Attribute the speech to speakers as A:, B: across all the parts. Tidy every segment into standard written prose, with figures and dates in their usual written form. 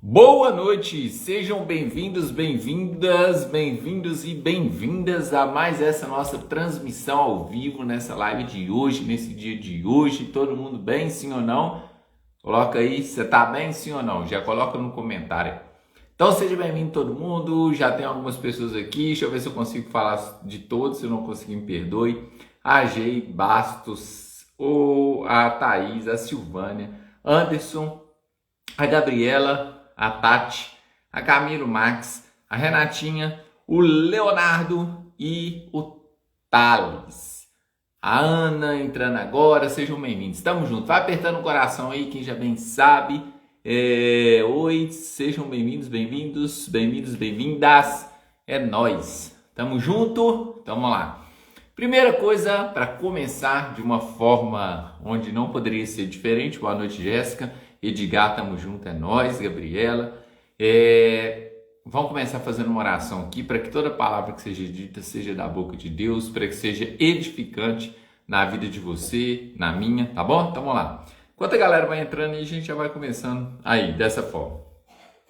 A: Boa noite, sejam bem-vindos, bem-vindos e bem-vindas a mais essa nossa transmissão ao vivo nessa live de hoje, nesse dia de hoje. Todo mundo bem, sim ou não? Coloca aí, você tá bem, sim ou não? Já coloca no comentário. Então seja bem-vindo todo mundo, já tem algumas pessoas aqui, deixa eu ver se eu consigo falar de todos, se eu não conseguir me perdoe. A Gei Bastos, a Thaís, a Silvânia, Anderson, a Gabriela, a Tati, a Camilo Max, a Renatinha, o Leonardo e o Thales. A Ana entrando agora, sejam bem-vindos. Estamos juntos. Vai apertando o coração aí, quem já bem sabe. Oi, sejam bem-vindos, bem-vindas. É nóis. Tamo junto? Então vamos lá. Primeira coisa, para começar de uma forma onde não poderia ser diferente. Boa noite, Jéssica. Edgar, tamo junto, é nóis, Gabriela. Vamos começar fazendo uma oração aqui para que toda palavra que seja dita seja da boca de Deus, para que seja edificante na vida de você, na minha, tá bom? Então vamos lá. Enquanto a galera vai entrando aí, a gente já vai começando aí, dessa forma.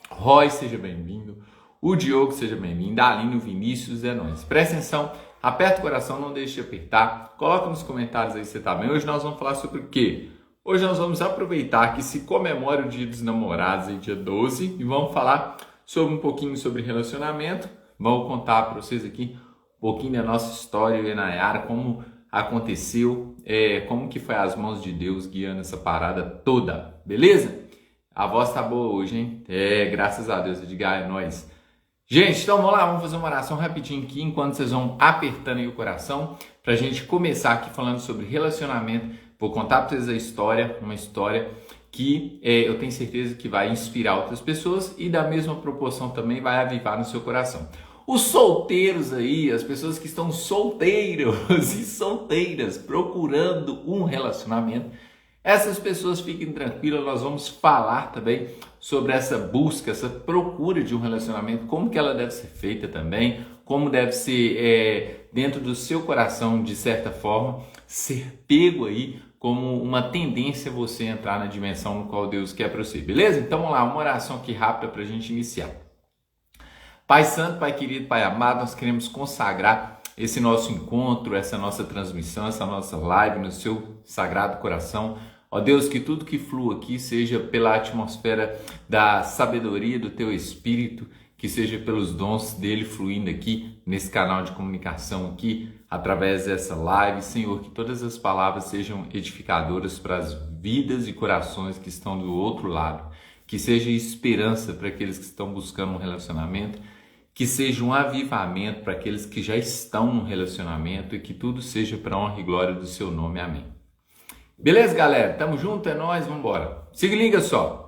A: Roy, seja bem-vindo. O Diogo, seja bem-vindo. A Aline, o Vinícius, é nóis. Presta atenção, aperta o coração, não deixe de apertar. Coloca nos comentários aí se você tá bem. Hoje nós vamos falar sobre o quê? Hoje nós vamos aproveitar que se comemora o Dia dos Namorados, aí, dia 12, e vamos falar sobre um pouquinho sobre relacionamento. Vou contar para vocês aqui um pouquinho da nossa história, eu e a Nayara, como aconteceu, como que foi as mãos de Deus guiando essa parada toda, beleza? A voz tá boa hoje, hein? Graças a Deus, Edgar, é nóis. Gente, então vamos lá, vamos fazer uma oração rapidinho aqui, enquanto vocês vão apertando aí o coração, pra gente começar aqui falando sobre relacionamento. Vou contar para vocês a história, uma história que eu tenho certeza que vai inspirar outras pessoas e da mesma proporção também vai avivar no seu coração. Os solteiros aí, as pessoas que estão solteiros e solteiras procurando um relacionamento, essas pessoas fiquem tranquilas, nós vamos falar também sobre essa busca, essa procura de um relacionamento, como que ela deve ser feita também, como deve ser dentro do seu coração, de certa forma, ser pego aí como uma tendência você entrar na dimensão no qual Deus quer para você, beleza? Então vamos lá, uma oração aqui rápida para a gente iniciar. Pai Santo, Pai querido, Pai amado, nós queremos consagrar esse nosso encontro, essa nossa transmissão, essa nossa live no seu sagrado coração. Ó Deus, que tudo que flua aqui seja pela atmosfera da sabedoria do Teu Espírito, que seja pelos dons dele fluindo aqui nesse canal de comunicação aqui, através dessa live. Senhor, que todas as palavras sejam edificadoras para as vidas e corações que estão do outro lado, que seja esperança para aqueles que estão buscando um relacionamento, que seja um avivamento para aqueles que já estão no relacionamento e que tudo seja para a honra e glória do seu nome. Amém. Beleza, galera? Tamo junto? É nóis? Vambora. Se liga só.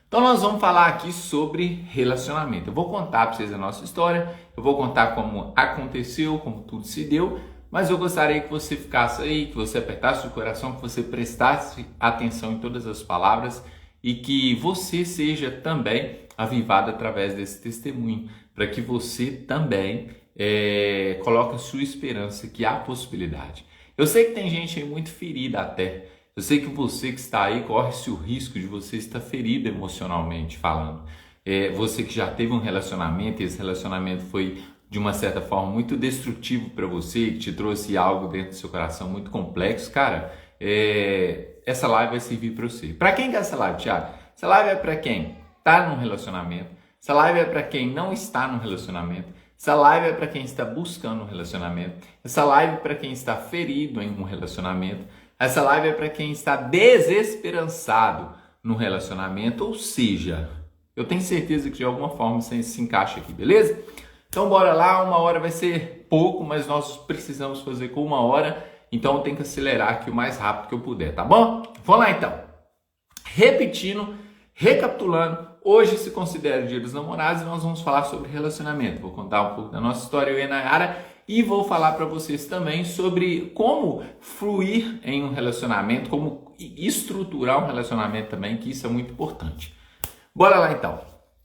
A: Então nós vamos falar aqui sobre relacionamento. Eu vou contar para vocês a nossa história, eu vou contar como aconteceu, como tudo se deu, mas eu gostaria que você ficasse aí, que você apertasse o coração, que você prestasse atenção em todas as palavras e que você seja também avivado através desse testemunho, para que você também coloque a sua esperança que há possibilidade. Eu sei que tem gente aí muito ferida até. Eu sei que você que está aí corre-se o risco de você estar ferido emocionalmente falando. Você que já teve um relacionamento e esse relacionamento foi de uma certa forma muito destrutivo para você, que te trouxe algo dentro do seu coração muito complexo, cara, essa live vai servir para você. Para quem que é essa live, Thiago? Essa live é para quem está num relacionamento, essa live é para quem não está num relacionamento, essa live é para quem está buscando um relacionamento, essa live é para quem está ferido em um relacionamento, essa live é para quem está desesperançado no relacionamento, ou seja, eu tenho certeza que de alguma forma você se encaixa aqui, beleza? Então bora lá, 1 hora vai ser pouco, mas nós precisamos fazer com 1 hora, então eu tenho que acelerar aqui o mais rápido que eu puder, tá bom? Vamos lá então. Repetindo, recapitulando, hoje se considera o Dia dos Namorados e nós vamos falar sobre relacionamento. Vou contar um pouco da nossa história, eu e a Nayara, e vou falar para vocês também sobre como fluir em um relacionamento, como estruturar um relacionamento também, que isso é muito importante. Bora lá então.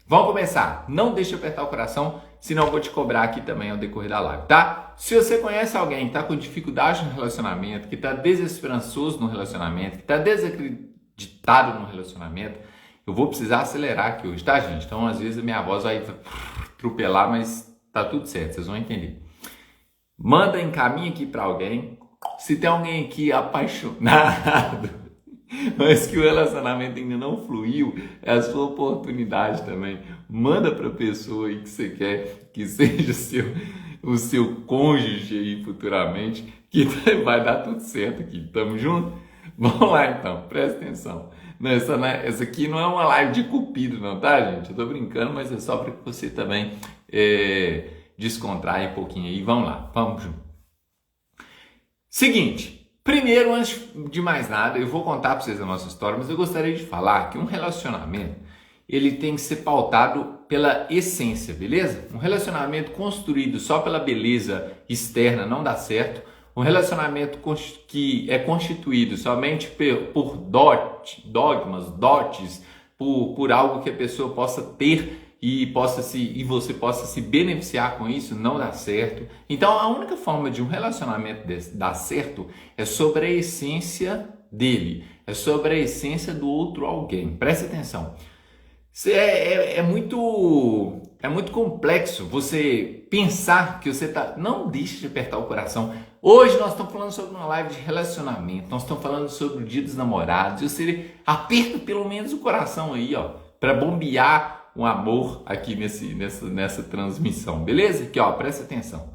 A: Vamos começar. Não deixe de apertar o coração, senão eu vou te cobrar aqui também ao decorrer da live, tá? Se você conhece alguém que está com dificuldade no relacionamento, que está desesperançoso no relacionamento, que está desacreditado no relacionamento, Eu vou precisar acelerar aqui hoje, tá, gente? Então, às vezes, a minha voz vai atropelar, mas tá tudo certo, vocês vão entender. Manda, encaminha aqui para alguém. Se tem alguém aqui apaixonado, mas que o relacionamento ainda não fluiu, é a sua oportunidade também. Manda para a pessoa aí que você quer que seja o seu cônjuge aí futuramente, que vai dar tudo certo aqui. Tamo junto? Vamos lá então, presta atenção. Não, essa aqui não é uma live de cupido não, tá, gente? Eu tô brincando, mas é só para que você também descontraia um pouquinho aí. Vamos lá, vamos junto. Seguinte, primeiro, antes de mais nada, eu vou contar para vocês a nossa história, mas eu gostaria de falar que um relacionamento, ele tem que ser pautado pela essência, beleza? Um relacionamento construído só pela beleza externa não dá certo. Um relacionamento que é constituído somente por dogmas, dotes, por algo que a pessoa possa ter e você possa se beneficiar com isso, não dá certo. Então, a única forma de um relacionamento dar certo é sobre a essência dele, é sobre a essência do outro alguém. Preste atenção. É muito complexo você pensar que você tá... Não deixe de apertar o coração. Hoje nós estamos falando sobre uma live de relacionamento, nós estamos falando sobre o Dia dos Namorados. Você aperta pelo menos o coração aí, ó, para bombear um amor aqui nessa transmissão, beleza? Aqui, ó, presta atenção.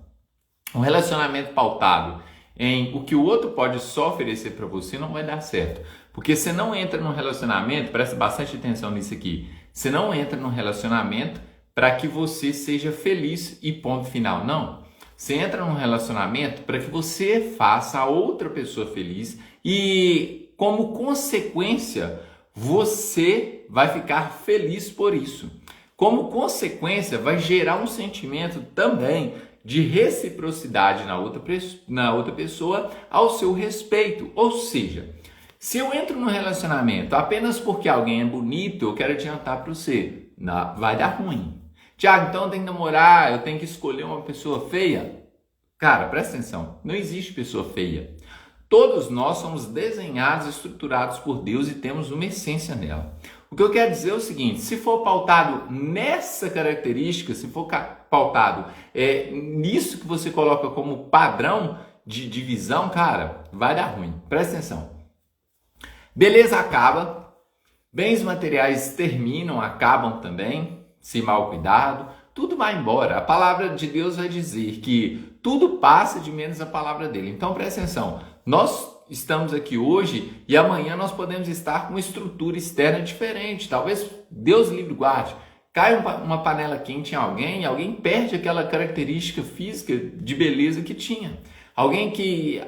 A: Um relacionamento pautado em o que o outro pode só oferecer para você não vai dar certo. Porque você não entra num relacionamento, presta bastante atenção nisso aqui, você não entra num relacionamento para que você seja feliz e ponto final, não. Você entra num relacionamento para que você faça a outra pessoa feliz e, como consequência, você vai ficar feliz por isso. Como consequência, vai gerar um sentimento também de reciprocidade na outra pessoa ao seu respeito. Ou seja, se eu entro num relacionamento apenas porque alguém é bonito, eu quero adiantar para você, não, vai dar ruim. Tiago, então eu tenho que namorar, eu tenho que escolher uma pessoa feia? Cara, presta atenção, não existe pessoa feia. Todos nós somos desenhados e estruturados por Deus e temos uma essência nela. O que eu quero dizer é o seguinte, se for pautado nessa característica, se for pautado nisso que você coloca como padrão de visão, cara, vai dar ruim. Presta atenção. Beleza acaba, bens materiais terminam, acabam também, se mal cuidado, tudo vai embora. A palavra de Deus vai dizer que tudo passa de menos a palavra dele. Então presta atenção, nós estamos aqui hoje e amanhã nós podemos estar com uma estrutura externa diferente. Talvez, Deus livre guarde, cai uma panela quente em alguém e alguém perde aquela característica física de beleza que tinha. Alguém que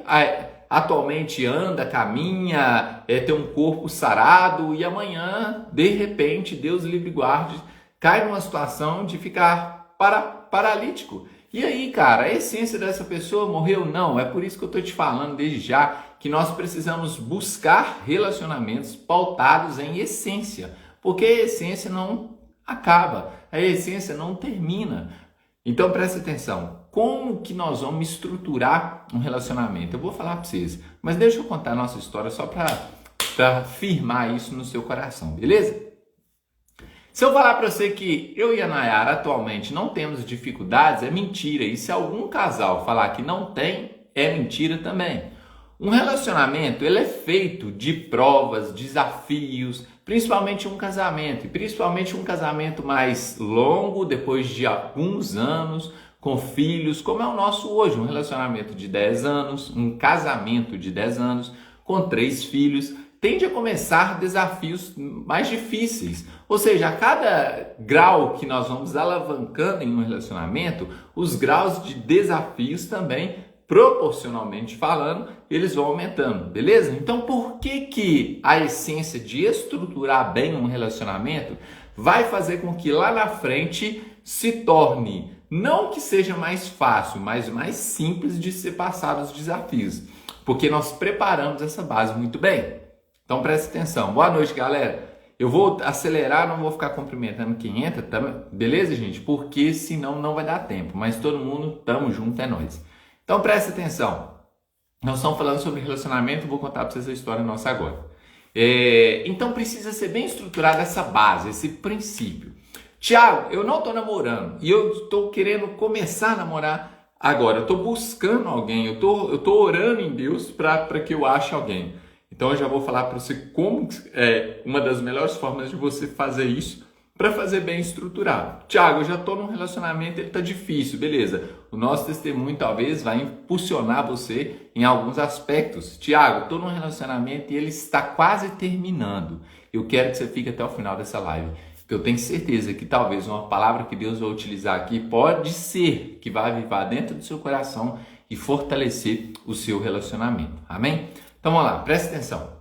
A: atualmente anda, caminha, tem um corpo sarado e amanhã, de repente, Deus livre guarde, cai numa situação de ficar paralítico. E aí, cara, a essência dessa pessoa morreu? Não, é por isso que eu estou te falando desde já que nós precisamos buscar relacionamentos pautados em essência, porque a essência não acaba, a essência não termina. Então presta atenção, como que nós vamos estruturar um relacionamento? Eu vou falar para vocês, mas deixa eu contar a nossa história só para firmar isso no seu coração, beleza? Se eu falar para você que eu e a Nayara atualmente não temos dificuldades, é mentira. E se algum casal falar que não tem, é mentira também. Um relacionamento, ele é feito de provas, desafios, principalmente um casamento. E principalmente um casamento mais longo, depois de alguns anos, com filhos, como é o nosso hoje. Um relacionamento de 10 anos, um casamento de 10 anos, com 3 filhos. Tende a começar desafios mais difíceis. Ou seja, a cada grau que nós vamos alavancando em um relacionamento, os graus de desafios também, proporcionalmente falando, eles vão aumentando, beleza? Então, por que a essência de estruturar bem um relacionamento vai fazer com que lá na frente se torne, não que seja mais fácil, mas mais simples de ser passado os desafios? Porque nós preparamos essa base muito bem. Então presta atenção. Boa noite, galera. Eu vou acelerar, não vou ficar cumprimentando quem entra, tá? Beleza, gente? Porque senão não vai dar tempo. Mas todo mundo, tamo junto, é nóis. Então presta atenção. Nós estamos falando sobre relacionamento, vou contar para vocês a história nossa agora. Então precisa ser bem estruturada essa base, esse princípio. Tiago, eu não estou namorando e eu estou querendo começar a namorar agora. Eu estou buscando alguém, eu estou orando em Deus para que eu ache alguém. Então eu já vou falar para você como é uma das melhores formas de você fazer isso para fazer bem estruturado. Tiago, eu já estou num relacionamento, ele está difícil, beleza. O nosso testemunho talvez vai impulsionar você em alguns aspectos. Tiago, estou num relacionamento e ele está quase terminando. Eu quero que você fique até o final dessa live, porque eu tenho certeza que talvez uma palavra que Deus vai utilizar aqui pode ser que vai avivar dentro do seu coração e fortalecer o seu relacionamento. Amém? Então vamos lá, presta atenção.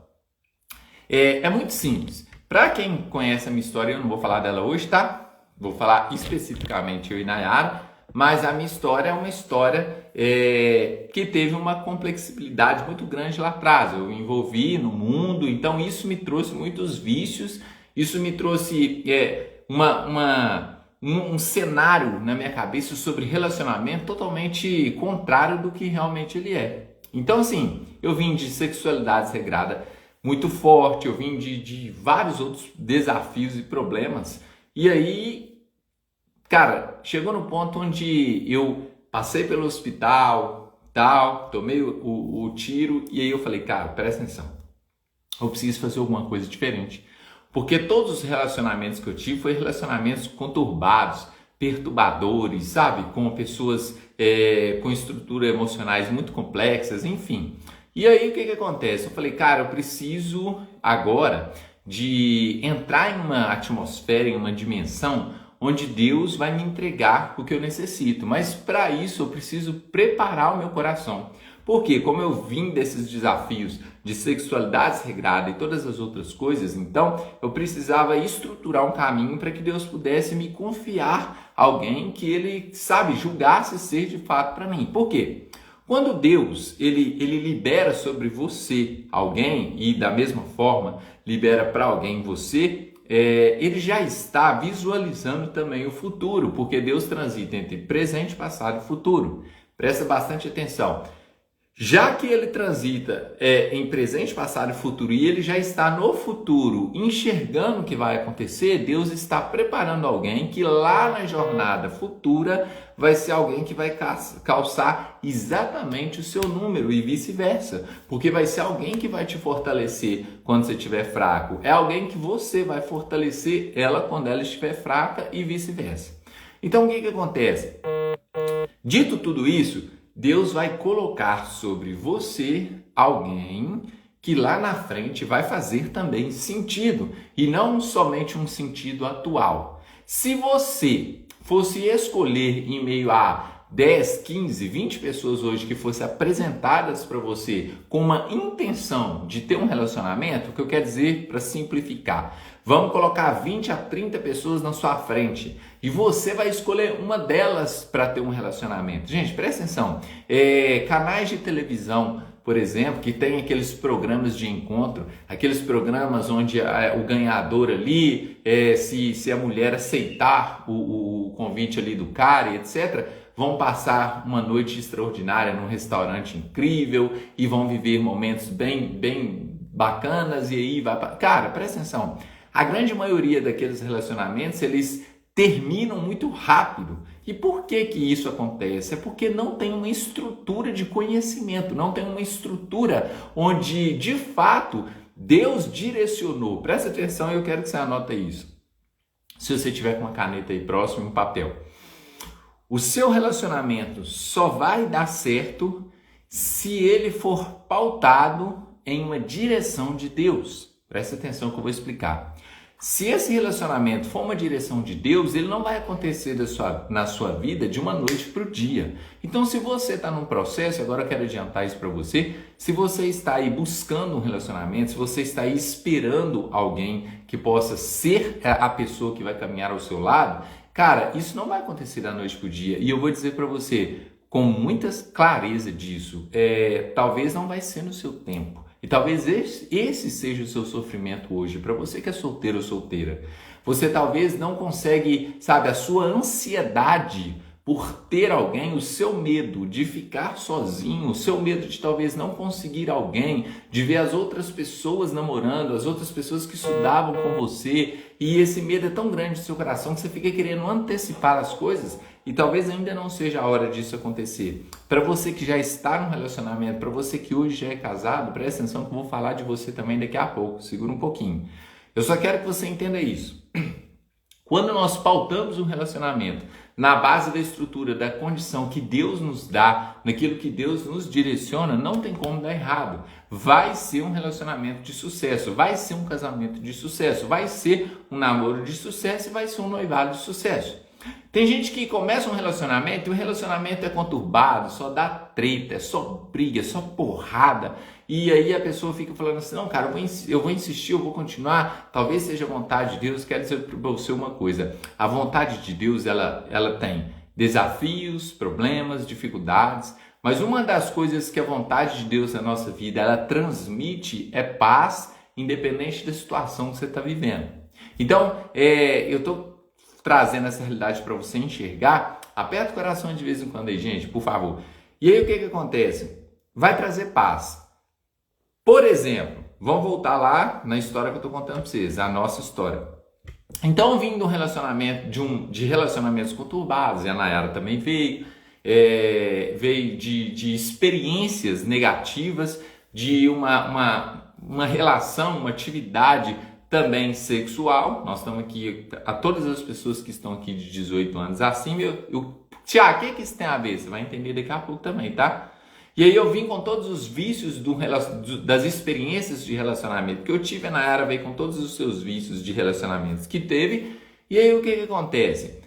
A: É muito simples. Para quem conhece a minha história, eu não vou falar dela hoje, tá? Vou falar especificamente eu e Nayara, mas a minha história é uma história que teve uma complexibilidade muito grande lá atrás. Eu me envolvi no mundo, então isso me trouxe muitos vícios, isso me trouxe um cenário na minha cabeça sobre relacionamento totalmente contrário do que realmente ele é. Então, assim, eu vim de sexualidade desregrada muito forte, eu vim de vários outros desafios e problemas. E aí, cara, chegou no ponto onde eu passei pelo hospital, tal, tomei o tiro, e aí eu falei, cara, presta atenção, eu preciso fazer alguma coisa diferente. Porque todos os relacionamentos que eu tive foram relacionamentos conturbados, perturbadores, sabe? Com pessoas com estruturas emocionais muito complexas, enfim. E aí o que acontece? Eu falei, cara, eu preciso agora de entrar em uma atmosfera, em uma dimensão onde Deus vai me entregar o que eu necessito. Mas para isso eu preciso preparar o meu coração. Porque como eu vim desses desafios de sexualidade desregrada e todas as outras coisas, então eu precisava estruturar um caminho para que Deus pudesse me confiar alguém que ele, sabe, julgasse ser de fato para mim. Por quê? Quando Deus ele libera sobre você alguém e da mesma forma libera para alguém você, ele já está visualizando também o futuro, porque Deus transita entre presente, passado e futuro. Presta bastante atenção. Já que ele transita em presente, passado e futuro e ele já está no futuro enxergando o que vai acontecer, Deus está preparando alguém que lá na jornada futura vai ser alguém que vai calçar exatamente o seu número e vice-versa. Porque vai ser alguém que vai te fortalecer quando você estiver fraco. É alguém que você vai fortalecer ela quando ela estiver fraca e vice-versa. Então o que acontece? Dito tudo isso, Deus vai colocar sobre você alguém que lá na frente vai fazer também sentido e não somente um sentido atual. Se você fosse escolher em meio a 10, 15, 20 pessoas hoje que fossem apresentadas para você com uma intenção de ter um relacionamento, o que eu quero dizer para simplificar, vamos colocar 20 a 30 pessoas na sua frente e você vai escolher uma delas para ter um relacionamento. Gente, presta atenção, canais de televisão, por exemplo, que tem aqueles programas de encontro, aqueles programas onde o ganhador ali, se a mulher aceitar o convite ali do cara e etc., vão passar uma noite extraordinária num restaurante incrível e vão viver momentos bem bacanas e aí vai... Cara, presta atenção, a grande maioria daqueles relacionamentos, eles terminam muito rápido. E por que isso acontece? É porque não tem uma estrutura de conhecimento, não tem uma estrutura onde, de fato, Deus direcionou. Presta atenção, eu quero que você anote isso. Se você tiver com uma caneta aí próximo e um papel. O seu relacionamento só vai dar certo se ele for pautado em uma direção de Deus. Presta atenção que eu vou explicar. Se esse relacionamento for uma direção de Deus, ele não vai acontecer na sua vida de uma noite para o dia. Então, se você está num processo, agora eu quero adiantar isso para você, se você está aí buscando um relacionamento, se você está aí esperando alguém que possa ser a pessoa que vai caminhar ao seu lado, cara, isso não vai acontecer da noite para o dia. E eu vou dizer para você, com muita clareza disso, talvez não vai ser no seu tempo. E talvez esse seja o seu sofrimento hoje, para você que é solteiro ou solteira. Você talvez não consegue, sabe, a sua ansiedade por ter alguém, o seu medo de ficar sozinho, o seu medo de talvez não conseguir alguém, de ver as outras pessoas namorando, as outras pessoas que estudavam com você, e esse medo é tão grande no seu coração que você fica querendo antecipar as coisas e talvez ainda não seja a hora disso acontecer. Para você que já está num relacionamento, para você que hoje já é casado, presta atenção que eu vou falar de você também daqui a pouco, segura um pouquinho. Eu só quero que você entenda isso. Quando nós pautamos um relacionamento na base da estrutura, da condição que Deus nos dá, naquilo que Deus nos direciona, não tem como dar errado. Vai ser um relacionamento de sucesso, vai ser um casamento de sucesso, vai ser um namoro de sucesso e vai ser um noivado de sucesso. Tem gente que começa um relacionamento e o relacionamento é conturbado, só dá treta, é só briga, é só porrada. E aí a pessoa fica falando assim, não, cara, eu vou insistir, eu vou continuar, talvez seja a vontade de Deus. Quero dizer para você uma coisa, a vontade de Deus, ela tem desafios, problemas, dificuldades, mas uma das coisas que a vontade de Deus na nossa vida, ela transmite é paz, independente da situação que você está vivendo. Então, eu estou trazendo essa realidade para você enxergar. Aperta o coração de vez em quando aí, gente, por favor. E aí o que acontece? Vai trazer paz. Por exemplo, vamos voltar lá na história que eu estou contando para vocês, a nossa história. Então, vindo de um relacionamento, de relacionamentos conturbados, e a Nayara também veio de experiências negativas, de uma relação, uma atividade também sexual. Nós estamos aqui, a todas as pessoas que estão aqui de 18 anos acima, Tiago, o que isso tem a ver? Você vai entender daqui a pouco também, tá? E aí eu vim com todos os vícios das experiências de relacionamento que eu tive. A Nayara veio com todos os seus vícios de relacionamentos que teve. E aí o que acontece?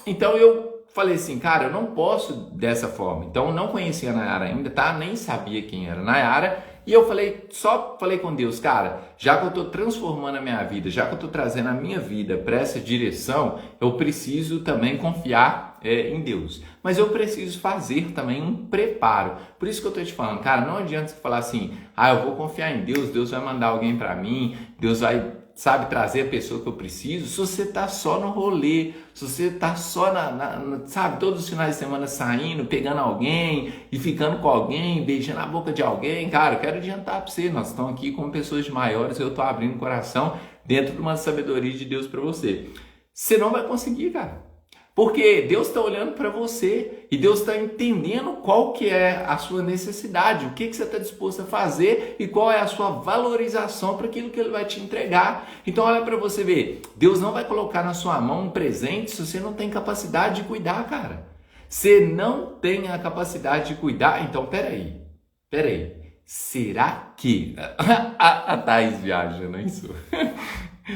A: Então eu falei assim, cara, eu não posso dessa forma. Então eu não conhecia a Nayara ainda, tá? Nem sabia quem era a Nayara. E eu só falei com Deus, cara, já que eu estou transformando a minha vida, já que eu estou trazendo a minha vida para essa direção, eu preciso também confiar em Deus. Mas eu preciso fazer também um preparo. Por isso que eu estou te falando, cara, não adianta você falar assim, eu vou confiar em Deus, Deus vai mandar alguém para mim, Deus vai, sabe, trazer a pessoa que eu preciso. Se você tá só no rolê, se você tá só sabe, todos os finais de semana saindo, pegando alguém e ficando com alguém, beijando a boca de alguém, cara, eu quero adiantar para você, nós estamos aqui como pessoas de maiores, eu tô abrindo o coração dentro de uma sabedoria de Deus para você. Você não vai conseguir, cara. Porque Deus está olhando para você e Deus está entendendo qual que é a sua necessidade, o que você está disposto a fazer e qual é a sua valorização para aquilo que Ele vai te entregar. Então olha para você ver, Deus não vai colocar na sua mão um presente se você não tem capacidade de cuidar, cara. Você não tem a capacidade de cuidar, então peraí, será que... a Thaís viaja, não é isso?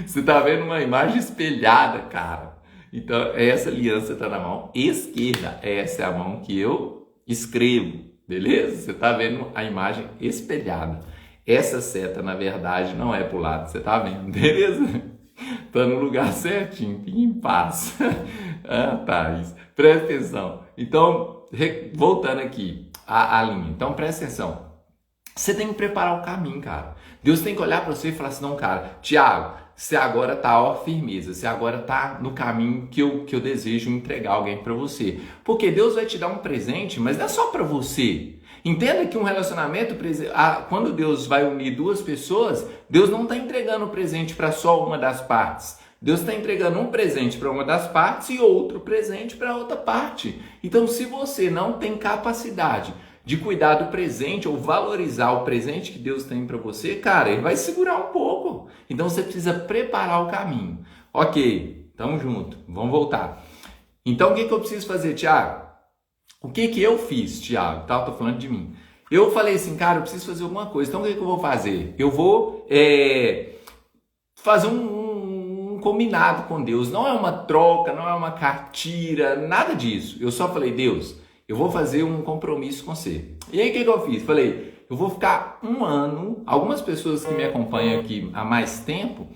A: Você está vendo uma imagem espelhada, cara. Então, essa aliança está na mão esquerda. Essa é a mão que eu escrevo, beleza? Você está vendo a imagem espelhada. Essa seta, na verdade, não é para o lado, você está vendo, beleza? Está no lugar certinho, fique em paz. Thaís, presta atenção. Então, voltando aqui à linha. Então, presta atenção. Você tem que preparar o caminho, cara. Deus tem que olhar para você e falar assim, não, cara, Tiago, você agora tá firmeza, você agora tá no caminho que eu desejo entregar alguém para você. Porque Deus vai te dar um presente, mas não é só para você. Entenda que um relacionamento, quando Deus vai unir duas pessoas, Deus não está entregando o presente para só uma das partes. Deus está entregando um presente para uma das partes e outro presente para outra parte. Então, se você não tem capacidade de cuidar do presente ou valorizar o presente que Deus tem para você, cara, ele vai segurar um pouco. Então você precisa preparar o caminho. Ok, tamo junto, vamos voltar. Então o que eu preciso fazer, Tiago? O que eu fiz, Tiago? Tá, eu tô falando de mim. Eu falei assim, cara, eu preciso fazer alguma coisa. Então o que eu vou fazer? Eu vou fazer um combinado com Deus. Não é uma troca, não é uma cartilha, nada disso. Eu só falei, Deus, eu vou fazer um compromisso com você. E aí o que eu fiz? Falei, eu vou ficar um ano. Algumas pessoas que me acompanham aqui há mais tempo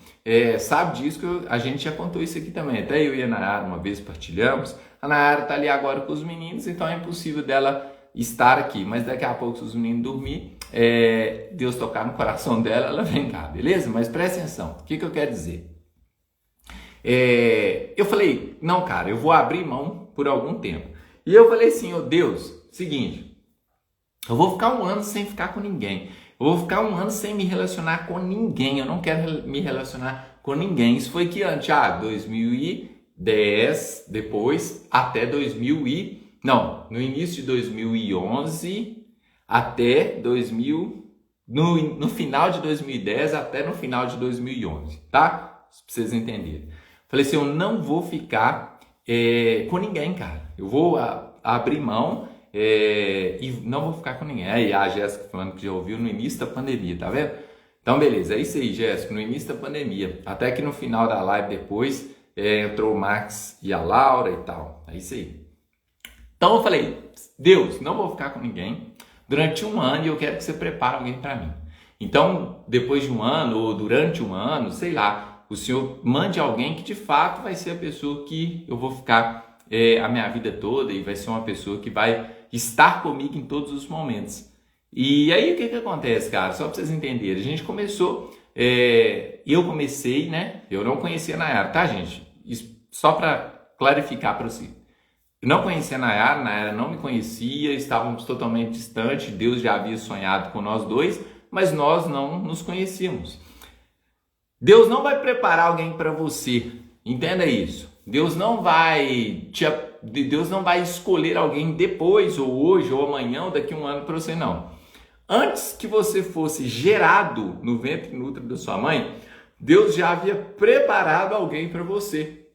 A: sabem disso, que a gente já contou isso aqui também. Até eu e a Nayara uma vez partilhamos. A Nayara está ali agora com os meninos, então é impossível dela estar aqui. Mas daqui a pouco, se os meninos dormir, Deus tocar no coração dela, ela vem cá, beleza? Mas presta atenção, o que eu quero dizer? Eu falei, não, cara, eu vou abrir mão, por algum tempo. E eu falei assim, Deus, seguinte, eu vou ficar um ano sem ficar com ninguém. Eu vou ficar um ano sem me relacionar com ninguém. Eu não quero me relacionar com ninguém. Isso foi que antes, 2010, depois até no início de 2011 até 2000, no final de 2010 até no final de 2011, tá? Pra vocês entenderem. Falei assim, eu não vou ficar com ninguém, cara. Eu vou abrir mão e não vou ficar com ninguém. Aí a Jéssica falando que já ouviu no início da pandemia, tá vendo? Então, beleza, é isso aí, Jéssica, no início da pandemia. Até que no final da live depois entrou o Max e a Laura e tal. É isso aí. Então eu falei, Deus, não vou ficar com ninguém durante um ano e eu quero que você prepare alguém para mim. Então, depois de um ano ou durante um ano, sei lá, o Senhor mande alguém que de fato vai ser a pessoa que eu vou ficar a minha vida toda e vai ser uma pessoa que vai estar comigo em todos os momentos. E aí o que acontece, cara? Só para vocês entenderem, a gente começou, eu comecei, né? Eu não conhecia a Nayara, tá, gente? Isso, só para clarificar para você. Eu não conhecia a Nayara não me conhecia, estávamos totalmente distantes, Deus já havia sonhado com nós dois, mas nós não nos conhecíamos. Deus não vai preparar alguém para você, entenda isso. Deus não vai escolher alguém depois, ou hoje, ou amanhã, ou daqui a um ano para você, não. Antes que você fosse gerado no ventre e no útero da sua mãe, Deus já havia preparado alguém para você.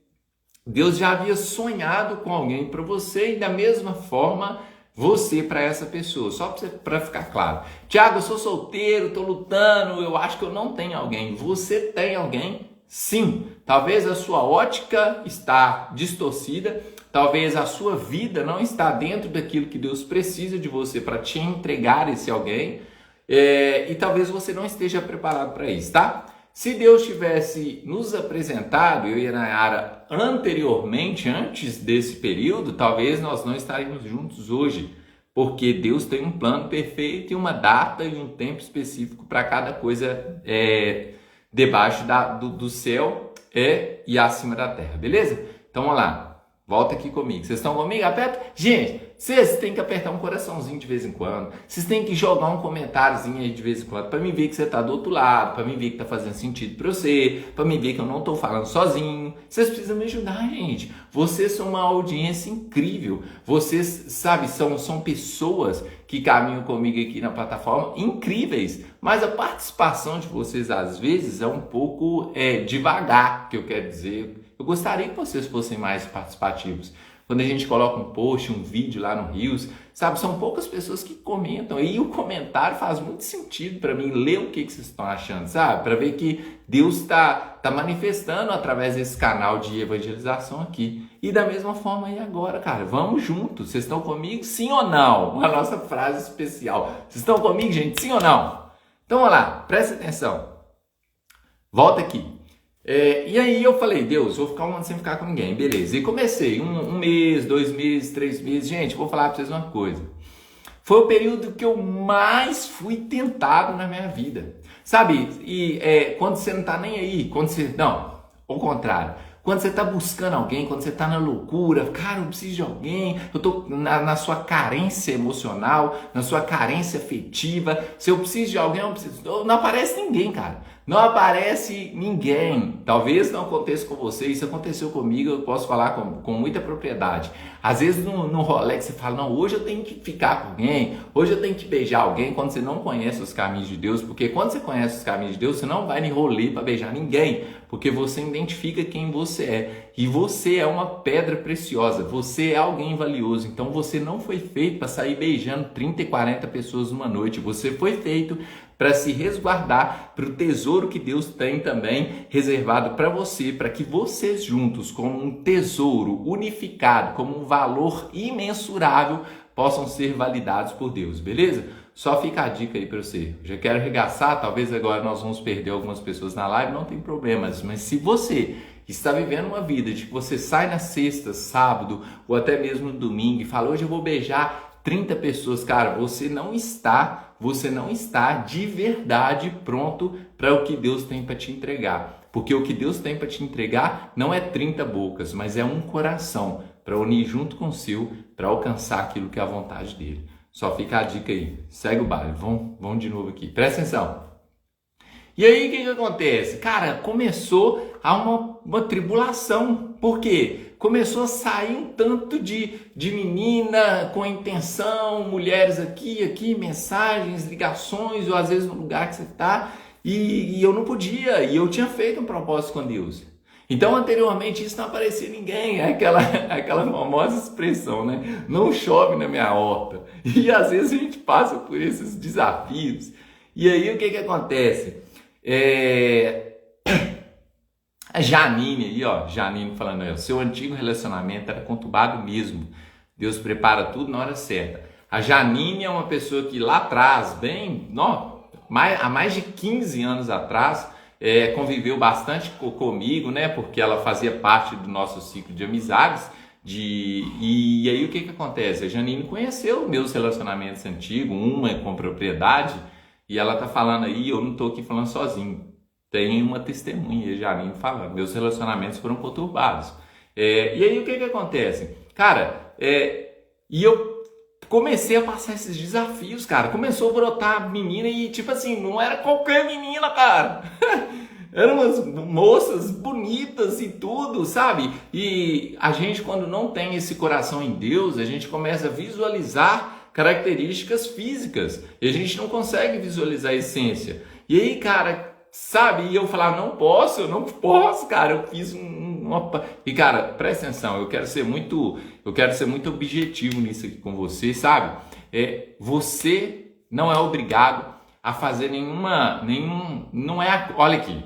A: Deus já havia sonhado com alguém para você e da mesma forma você para essa pessoa. Só para ficar claro. Tiago, eu sou solteiro, estou lutando, eu acho que eu não tenho alguém. Você tem alguém? Sim. Talvez a sua ótica está distorcida, talvez a sua vida não está dentro daquilo que Deus precisa de você para te entregar esse alguém e talvez você não esteja preparado para isso, tá? Se Deus tivesse nos apresentado, eu e a Nayara, anteriormente, antes desse período, talvez nós não estaríamos juntos hoje, porque Deus tem um plano perfeito e uma data e um tempo específico para cada coisa debaixo do céu e acima da terra, beleza? Então vamos lá. Volta aqui comigo. Vocês estão comigo? Aperta. Gente, vocês têm que apertar um coraçãozinho de vez em quando. Vocês têm que jogar um comentáriozinho aí de vez em quando para mim ver que você está do outro lado, para mim ver que está fazendo sentido para você, para mim ver que eu não estou falando sozinho. Vocês precisam me ajudar, gente. Vocês são uma audiência incrível. Vocês, sabe, são pessoas que caminham comigo aqui na plataforma incríveis. Mas a participação de vocês, às vezes, é um pouco devagar, que eu quero dizer. Eu gostaria que vocês fossem mais participativos. Quando a gente coloca um post, um vídeo lá no Reels, sabe, são poucas pessoas que comentam. E o comentário faz muito sentido para mim ler o que vocês estão achando, sabe? Para ver que Deus está manifestando através desse canal de evangelização aqui. E da mesma forma aí agora, cara, vamos juntos. Vocês estão comigo? Sim ou não? A nossa frase especial. Vocês estão comigo, gente? Sim ou não? Então, olha lá, presta atenção. Volta aqui. E aí eu falei, Deus, vou ficar um ano sem ficar com ninguém, beleza. E comecei, um mês, 2 meses, 3 meses. Gente, vou falar pra vocês uma coisa. Foi o período que eu mais fui tentado na minha vida. Sabe, quando você não tá nem aí, não, ao contrário. Quando você tá buscando alguém, quando você tá na loucura, cara, eu preciso de alguém, eu tô na sua carência emocional, na sua carência afetiva, se eu preciso de alguém, não aparece ninguém, cara. Não aparece ninguém. Talvez não aconteça com você, isso aconteceu comigo, eu posso falar com muita propriedade. Às vezes no rolê que você fala, não, hoje eu tenho que ficar com alguém, hoje eu tenho que beijar alguém, quando você não conhece os caminhos de Deus, porque quando você conhece os caminhos de Deus, você não vai em rolê para beijar ninguém, porque você identifica quem você é. E você é uma pedra preciosa, você é alguém valioso, então você não foi feito para sair beijando 30 e 40 pessoas numa noite, você foi feito para se resguardar para o tesouro que Deus tem também reservado para você, para que vocês juntos, como um tesouro unificado, como um valor imensurável, possam ser validados por Deus, beleza? Só fica a dica aí para você. Já quero arregaçar, talvez agora nós vamos perder algumas pessoas na live, não tem problemas, mas se você está vivendo uma vida de que você sai na sexta, sábado ou até mesmo no domingo e fala, hoje eu vou beijar 30 pessoas, cara, você não está de verdade pronto para o que Deus tem para te entregar. Porque o que Deus tem para te entregar não é 30 bocas, mas é um coração para unir junto com o seu, para alcançar aquilo que é a vontade dele. Só fica a dica aí, segue o baile, vamos de novo aqui, presta atenção. E aí o que acontece? Cara, começou a uma tribulação, por quê? Começou a sair um tanto de menina com intenção, mulheres aqui, mensagens, ligações, ou às vezes no lugar que você está, e eu não podia, e eu tinha feito um propósito com Deus. Então, anteriormente, isso não aparecia ninguém, aquela famosa expressão, né? Não chove na minha horta. E às vezes a gente passa por esses desafios. E aí, o que acontece? A Janine aí, ó, Janine falando aí, o seu antigo relacionamento era conturbado mesmo. Deus prepara tudo na hora certa. A Janine é uma pessoa que lá atrás, há mais de 15 anos atrás, conviveu bastante comigo, né? Porque ela fazia parte do nosso ciclo de amizades. E aí o que acontece? A Janine conheceu meus relacionamentos antigos, uma com propriedade, e ela tá falando aí, eu não tô aqui falando sozinho. Tem uma testemunha, a Janine falando, meus relacionamentos foram conturbados. E aí o que acontece? Cara, e eu comecei a passar esses desafios, cara. Começou a brotar menina e, tipo assim, não era qualquer menina, cara. Eram umas moças bonitas e tudo, sabe? E a gente, quando não tem esse coração em Deus, a gente começa a visualizar características físicas. E a gente não consegue visualizar a essência. E aí, cara, sabe? E eu falava, não posso, cara. Eu fiz E, cara, presta atenção, eu quero ser muito objetivo nisso aqui com você, sabe? Você não é obrigado a fazer olha aqui,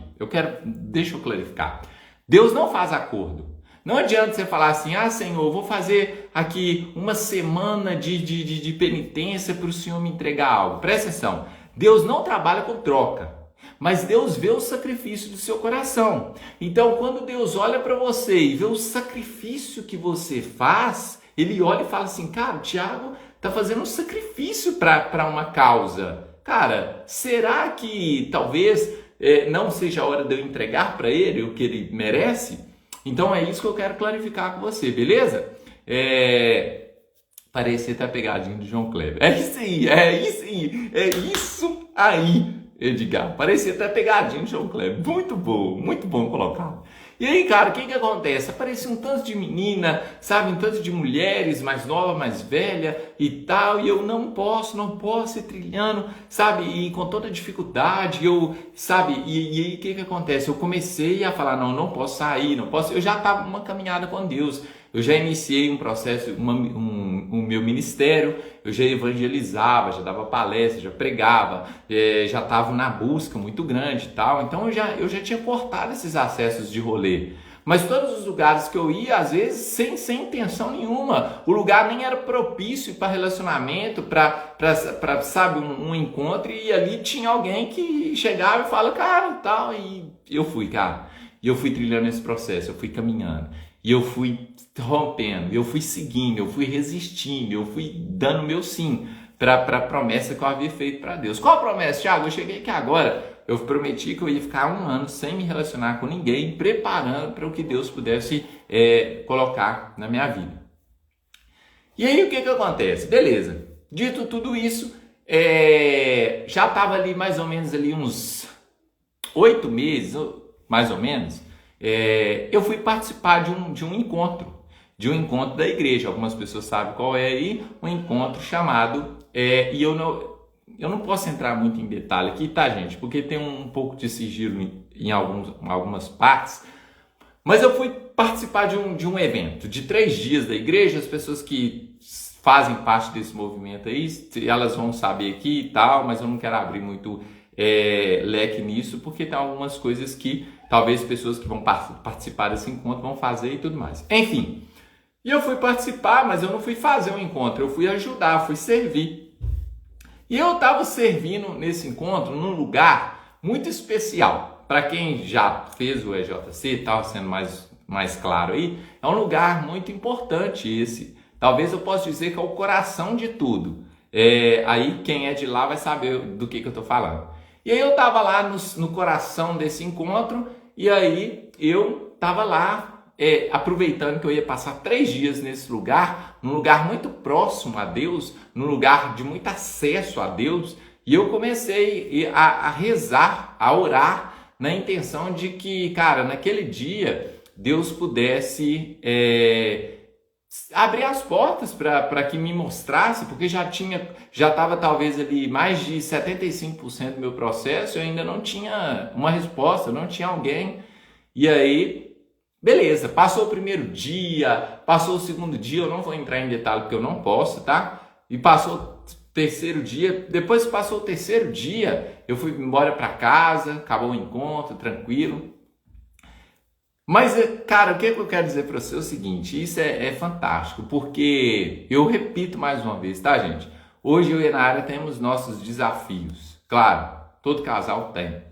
A: deixa eu clarificar. Deus não faz acordo. Não adianta você falar assim, Senhor, vou fazer aqui uma semana de penitência para o Senhor me entregar algo. Presta atenção, Deus não trabalha com troca. Mas Deus vê o sacrifício do seu coração. Então, quando Deus olha para você e vê o sacrifício que você faz, Ele olha e fala assim, cara, o Tiago está fazendo um sacrifício para uma causa. Cara, será que talvez não seja a hora de eu entregar para Ele o que Ele merece? Então, é isso que eu quero clarificar com você, beleza? Parecia até pegadinho de João Kleber. É isso aí. Edgar, parecia até pegadinho de João Kleber, muito bom colocado. E aí, cara, o que acontece? Aparecia um tanto de menina, sabe, um tanto de mulheres mais nova, mais velha e tal, e eu não posso ir trilhando, sabe, e com toda dificuldade, e aí o que acontece? Eu comecei a falar, não posso sair, eu já estava numa caminhada com Deus, eu já iniciei um processo, o meu ministério, eu já evangelizava, já dava palestra, já pregava, já estava na busca muito grande e tal. Então eu já tinha cortado esses acessos de rolê. Mas todos os lugares que eu ia, às vezes, sem intenção nenhuma. O lugar nem era propício para relacionamento, para sabe, um encontro. E ali tinha alguém que chegava e fala, cara, tal. E eu fui, cara. E eu fui trilhando esse processo, eu fui caminhando. E eu fui rompendo, eu fui seguindo, eu fui resistindo, eu fui dando meu sim para a promessa que eu havia feito para Deus. Qual a promessa, Thiago? Eu cheguei aqui agora, eu prometi que eu ia ficar 1 ano sem me relacionar com ninguém, preparando para o que Deus pudesse colocar na minha vida. E aí o que acontece? Beleza, dito tudo isso, já estava ali mais ou menos ali uns 8 meses, mais ou menos, eu fui participar de um encontro da igreja. Algumas pessoas sabem qual é aí, um encontro chamado, e eu não posso entrar muito em detalhe aqui, tá, gente? Porque tem um pouco de sigilo em algumas partes, mas eu fui participar de um evento de 3 dias da igreja. As pessoas que fazem parte desse movimento aí, elas vão saber aqui e tal, mas eu não quero abrir muito leque nisso, porque tem algumas coisas que talvez pessoas que vão participar desse encontro vão fazer e tudo mais. Enfim, e eu fui participar, mas eu não fui fazer um encontro, eu fui ajudar, fui servir. E eu estava servindo nesse encontro num lugar muito especial. Para quem já fez o EJC, estava sendo mais claro aí, é um lugar muito importante esse. Talvez eu possa dizer que é o coração de tudo. Aí quem é de lá vai saber do que eu estou falando. E aí eu estava lá no coração desse encontro, e aí eu estava lá aproveitando que eu ia passar 3 dias nesse lugar, num lugar muito próximo a Deus, num lugar de muito acesso a Deus, e eu comecei a rezar, a orar, na intenção de que, cara, naquele dia Deus pudesse abrir as portas para que me mostrasse, porque já estava talvez ali mais de 75% do meu processo, eu ainda não tinha uma resposta, não tinha alguém. E aí, beleza, passou o primeiro dia, passou o segundo dia, eu não vou entrar em detalhe porque eu não posso, tá? E passou o terceiro dia, depois que passou o terceiro dia, eu fui embora para casa, acabou o encontro, tranquilo. Mas, cara, o que eu quero dizer para você é o seguinte, isso é fantástico, porque eu repito mais uma vez, tá, gente? Hoje eu e a Nayara temos nossos desafios, claro, todo casal tem.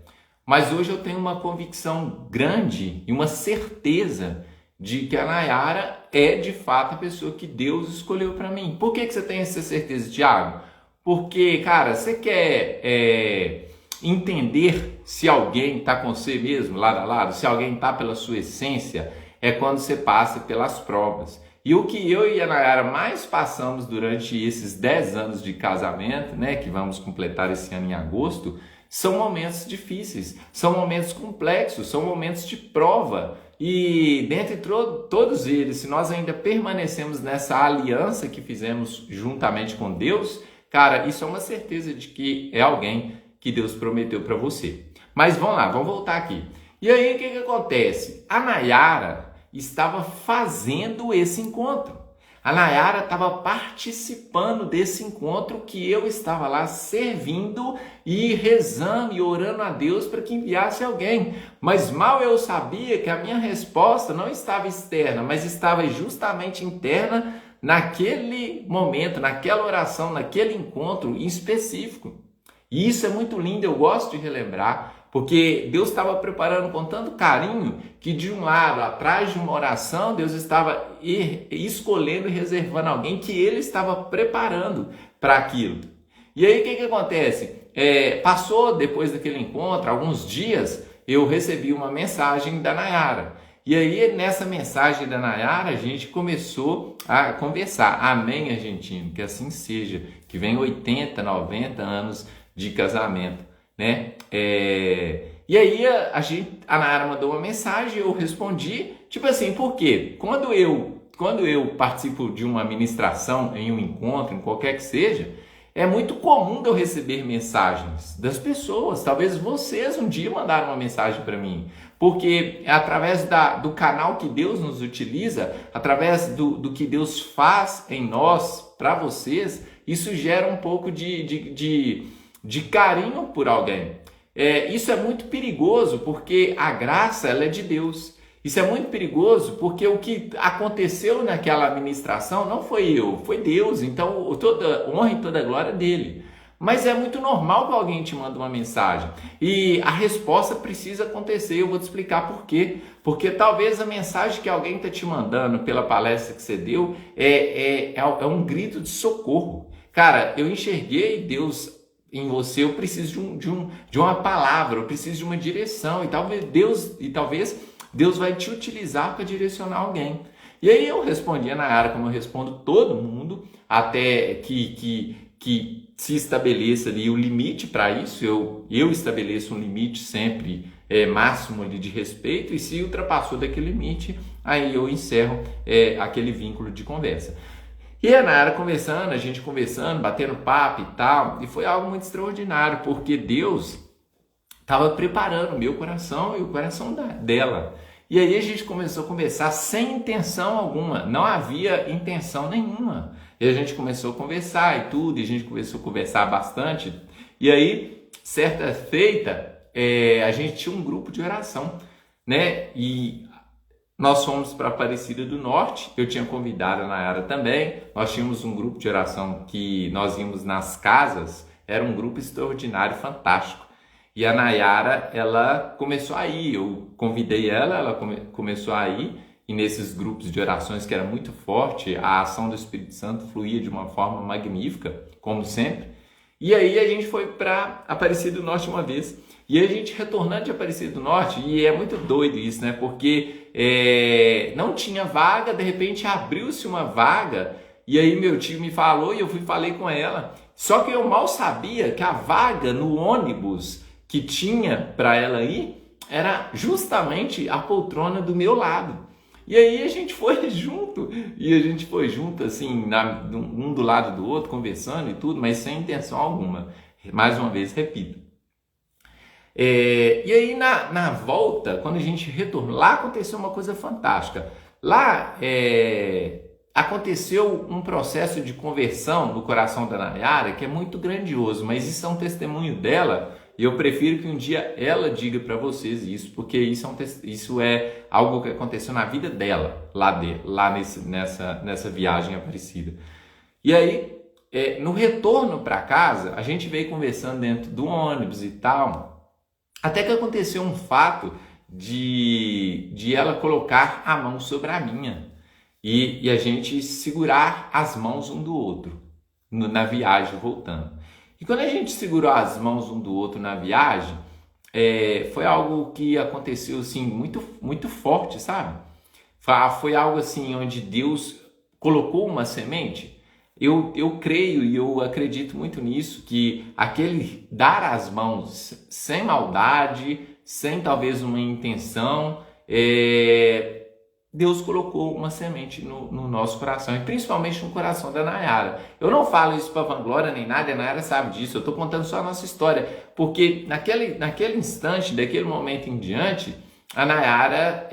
A: Mas hoje eu tenho uma convicção grande e uma certeza de que a Nayara é de fato a pessoa que Deus escolheu para mim. Por que você tem essa certeza, Thiago? Porque, cara, você quer entender se alguém está com você mesmo, lado a lado, se alguém está pela sua essência, é quando você passa pelas provas. E o que eu e a Nayara mais passamos durante esses 10 anos de casamento, né, que vamos completar esse ano em agosto, são momentos difíceis, são momentos complexos, são momentos de prova. E dentre todos eles, se nós ainda permanecemos nessa aliança que fizemos juntamente com Deus, cara, isso é uma certeza de que é alguém que Deus prometeu para você. Mas vamos lá, vamos voltar aqui. E aí o que acontece? A Nayara estava fazendo esse encontro. A Nayara estava participando desse encontro que eu estava lá servindo e rezando e orando a Deus para que enviasse alguém. Mas mal eu sabia que a minha resposta não estava externa, mas estava justamente interna naquele momento, naquela oração, naquele encontro em específico. E isso é muito lindo, eu gosto de relembrar, porque Deus estava preparando com tanto carinho que de um lado, atrás de uma oração, Deus estava escolhendo e reservando alguém que Ele estava preparando para aquilo. E aí o que acontece? Passou depois daquele encontro, alguns dias, eu recebi uma mensagem da Nayara. E aí nessa mensagem da Nayara a gente começou a conversar. Amém, argentino, que assim seja, que venha 80, 90 anos de casamento, né? E aí a Nayara mandou uma mensagem, eu respondi, tipo assim, por quê? Quando eu participo de uma ministração, em um encontro, em qualquer que seja, é muito comum eu receber mensagens das pessoas. Talvez vocês um dia mandaram uma mensagem para mim, porque é através do canal que Deus nos utiliza, através do que Deus faz em nós, para vocês, isso gera um pouco de carinho por alguém. Isso é muito perigoso porque a graça ela é de Deus. Isso é muito perigoso porque o que aconteceu naquela ministração não foi eu, foi Deus. Então toda honra e toda glória é dele. Mas é muito normal que alguém te manda uma mensagem e a resposta precisa acontecer. Eu vou te explicar por quê. Porque talvez a mensagem que alguém está te mandando pela palestra que você deu é um grito de socorro. Cara, eu enxerguei Deus em você, eu preciso de uma palavra, eu preciso de uma direção e talvez Deus vai te utilizar para direcionar alguém. E aí eu respondi a Nayara como eu respondo todo mundo, até que se estabeleça ali o limite para isso. Eu estabeleço um limite sempre máximo ali de respeito, e se ultrapassou daquele limite, aí eu encerro aquele vínculo de conversa. E a Nayara conversando, a gente conversando, batendo papo e tal, e foi algo muito extraordinário, porque Deus estava preparando o meu coração e o coração dela. E aí a gente começou a conversar sem intenção alguma, não havia intenção nenhuma. E a gente começou a conversar e tudo, e a gente começou a conversar bastante. E aí, certa feita, a gente tinha um grupo de oração, né? E nós fomos para Aparecida do Norte, eu tinha convidado a Nayara também, nós tínhamos um grupo de oração que nós íamos nas casas, era um grupo extraordinário, fantástico. E a Nayara, ela começou a ir, eu convidei ela começou a ir, e nesses grupos de orações que era muito forte, a ação do Espírito Santo fluía de uma forma magnífica, como sempre. E aí a gente foi para Aparecida do Norte uma vez. E aí a gente retornando de Aparecida do Norte, e é muito doido isso, né? Porque não tinha vaga, de repente abriu-se uma vaga, e aí meu tio me falou e eu falei com ela. Só que eu mal sabia que a vaga no ônibus que tinha para ela ir era justamente a poltrona do meu lado. E aí a gente foi junto, assim, um do lado do outro, conversando e tudo, mas sem intenção alguma. Mais uma vez, repito. E aí na volta, quando a gente retornou, lá aconteceu uma coisa fantástica. Lá aconteceu um processo de conversão no coração da Nayara que é muito grandioso, mas isso é um testemunho dela e eu prefiro que um dia ela diga para vocês isso, porque isso é algo que aconteceu na vida dela, nessa viagem Aparecida. E aí, no retorno para casa, a gente veio conversando dentro do ônibus e tal, até que aconteceu um fato de ela colocar a mão sobre a minha e a gente segurar as mãos um do outro na viagem voltando. E quando a gente segurou as mãos um do outro na viagem, foi algo que aconteceu assim muito, muito forte, sabe? Foi algo assim onde Deus colocou uma semente. Eu creio e eu acredito muito nisso, que aquele dar as mãos sem maldade, sem talvez uma intenção, Deus colocou uma semente no nosso coração, e principalmente no coração da Nayara. Eu não falo isso para vanglória nem nada, a Nayara sabe disso, eu estou contando só a nossa história, porque naquele instante, daquele momento em diante, a Nayara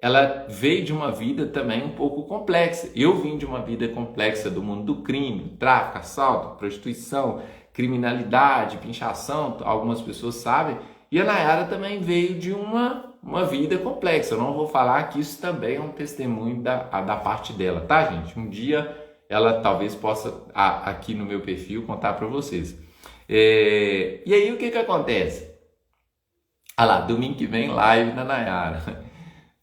A: ela veio de uma vida também um pouco complexa. Eu vim de uma vida complexa do mundo do crime, tráfico, assalto, prostituição, criminalidade, pinchação, algumas pessoas sabem, e a Nayara também veio de uma vida complexa. Eu não vou falar que isso também é um testemunho da parte dela, tá, gente? Um dia ela talvez possa, aqui no meu perfil, contar para vocês. E aí o que acontece? Ah lá, domingo que vem, live da Nayara.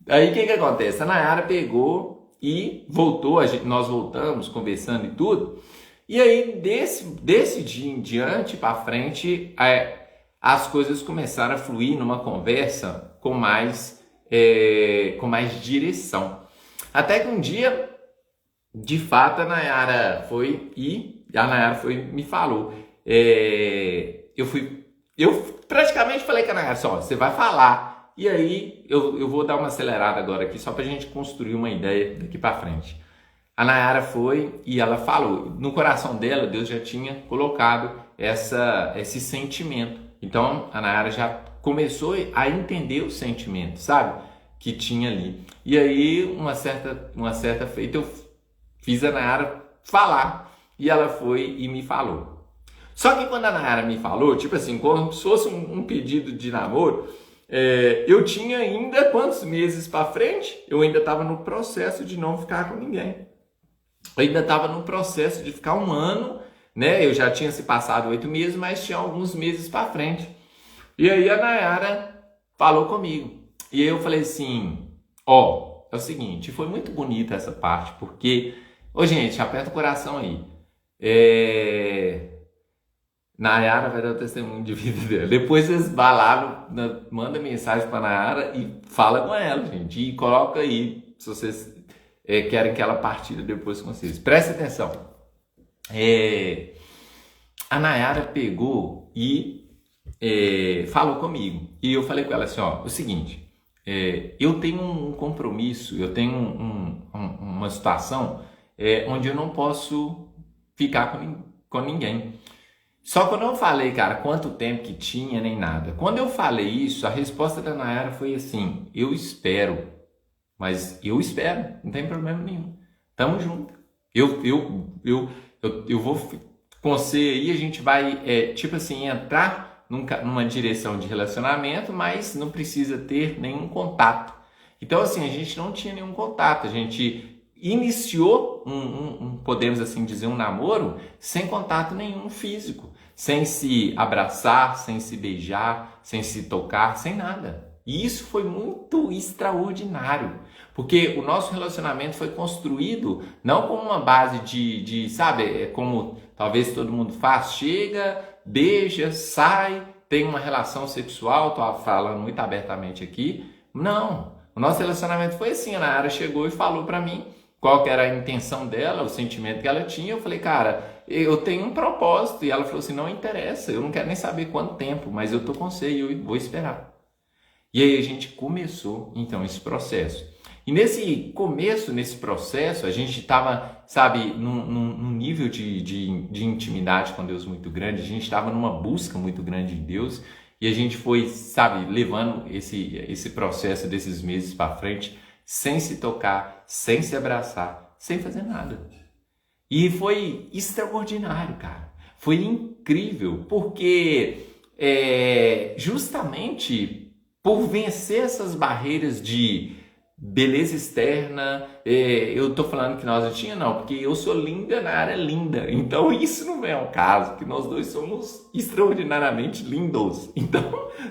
A: Aí o que acontece? A Nayara pegou e voltou, nós voltamos conversando e tudo. E aí desse dia em diante para frente, as coisas começaram a fluir numa conversa com mais direção. Até que um dia, de fato, a Nayara foi e me falou. Eu praticamente falei com a Nayara, só, você vai falar. E aí eu vou dar uma acelerada agora aqui, só para a gente construir uma ideia daqui para frente. A Nayara foi e ela falou. No coração dela, Deus já tinha colocado esse sentimento. Então, a Nayara já começou a entender o sentimento, sabe? Que tinha ali. E aí, uma certa feita, eu fiz a Nayara falar. E ela foi e me falou. Só que quando a Nayara me falou, tipo assim, como se fosse um pedido de namoro, eu tinha ainda quantos meses para frente? Eu ainda estava no processo de não ficar com ninguém. Eu ainda estava no processo de ficar um ano, né? Eu já tinha se passado 8 meses, mas tinha alguns meses para frente. E aí a Nayara falou comigo. E aí eu falei assim, é o seguinte, foi muito bonita essa parte, porque, gente, aperta o coração aí. Nayara vai dar o testemunho de vida dela. Depois vocês vão lá, manda mensagem para Nayara e fala com ela, gente. E coloca aí, se vocês querem que ela partilhe depois com vocês. Preste atenção. A Nayara pegou e falou comigo. E eu falei com ela assim, o seguinte, eu tenho um compromisso, eu tenho uma situação onde eu não posso ficar com ninguém. Só que eu não falei, cara, quanto tempo que tinha, nem nada. Quando eu falei isso, a resposta da Nayara foi assim, eu espero, não tem problema nenhum. Tamo junto. Eu vou com você aí, a gente vai, tipo assim, entrar numa direção de relacionamento, mas não precisa ter nenhum contato. Então, assim, a gente não tinha nenhum contato, a gente iniciou podemos assim dizer, um namoro sem contato nenhum físico, sem se abraçar, sem se beijar, sem se tocar, sem nada. E isso foi muito extraordinário, porque o nosso relacionamento foi construído não como uma base de sabe, como talvez todo mundo faz, chega, beija, sai, tem uma relação sexual, tô falando muito abertamente aqui. Não, o nosso relacionamento foi assim, a Nayara chegou e falou pra mim qual que era a intenção dela, o sentimento que ela tinha. Eu falei, cara, eu tenho um propósito. E ela falou assim, não interessa, eu não quero nem saber quanto tempo, mas eu tô com você e eu vou esperar. E aí a gente começou, então, esse processo. E nesse começo, nesse processo, a gente estava, sabe, num nível de intimidade com Deus muito grande, a gente estava numa busca muito grande em Deus, e a gente foi, sabe, levando esse processo desses meses para frente, sem se tocar, sem se abraçar, sem fazer nada. E foi extraordinário, cara. Foi incrível, porque justamente por vencer essas barreiras de beleza externa, eu tô falando que nós não tinha, não, porque eu sou linda, Nayara é linda. Então isso não é um caso, que nós dois somos extraordinariamente lindos. Então,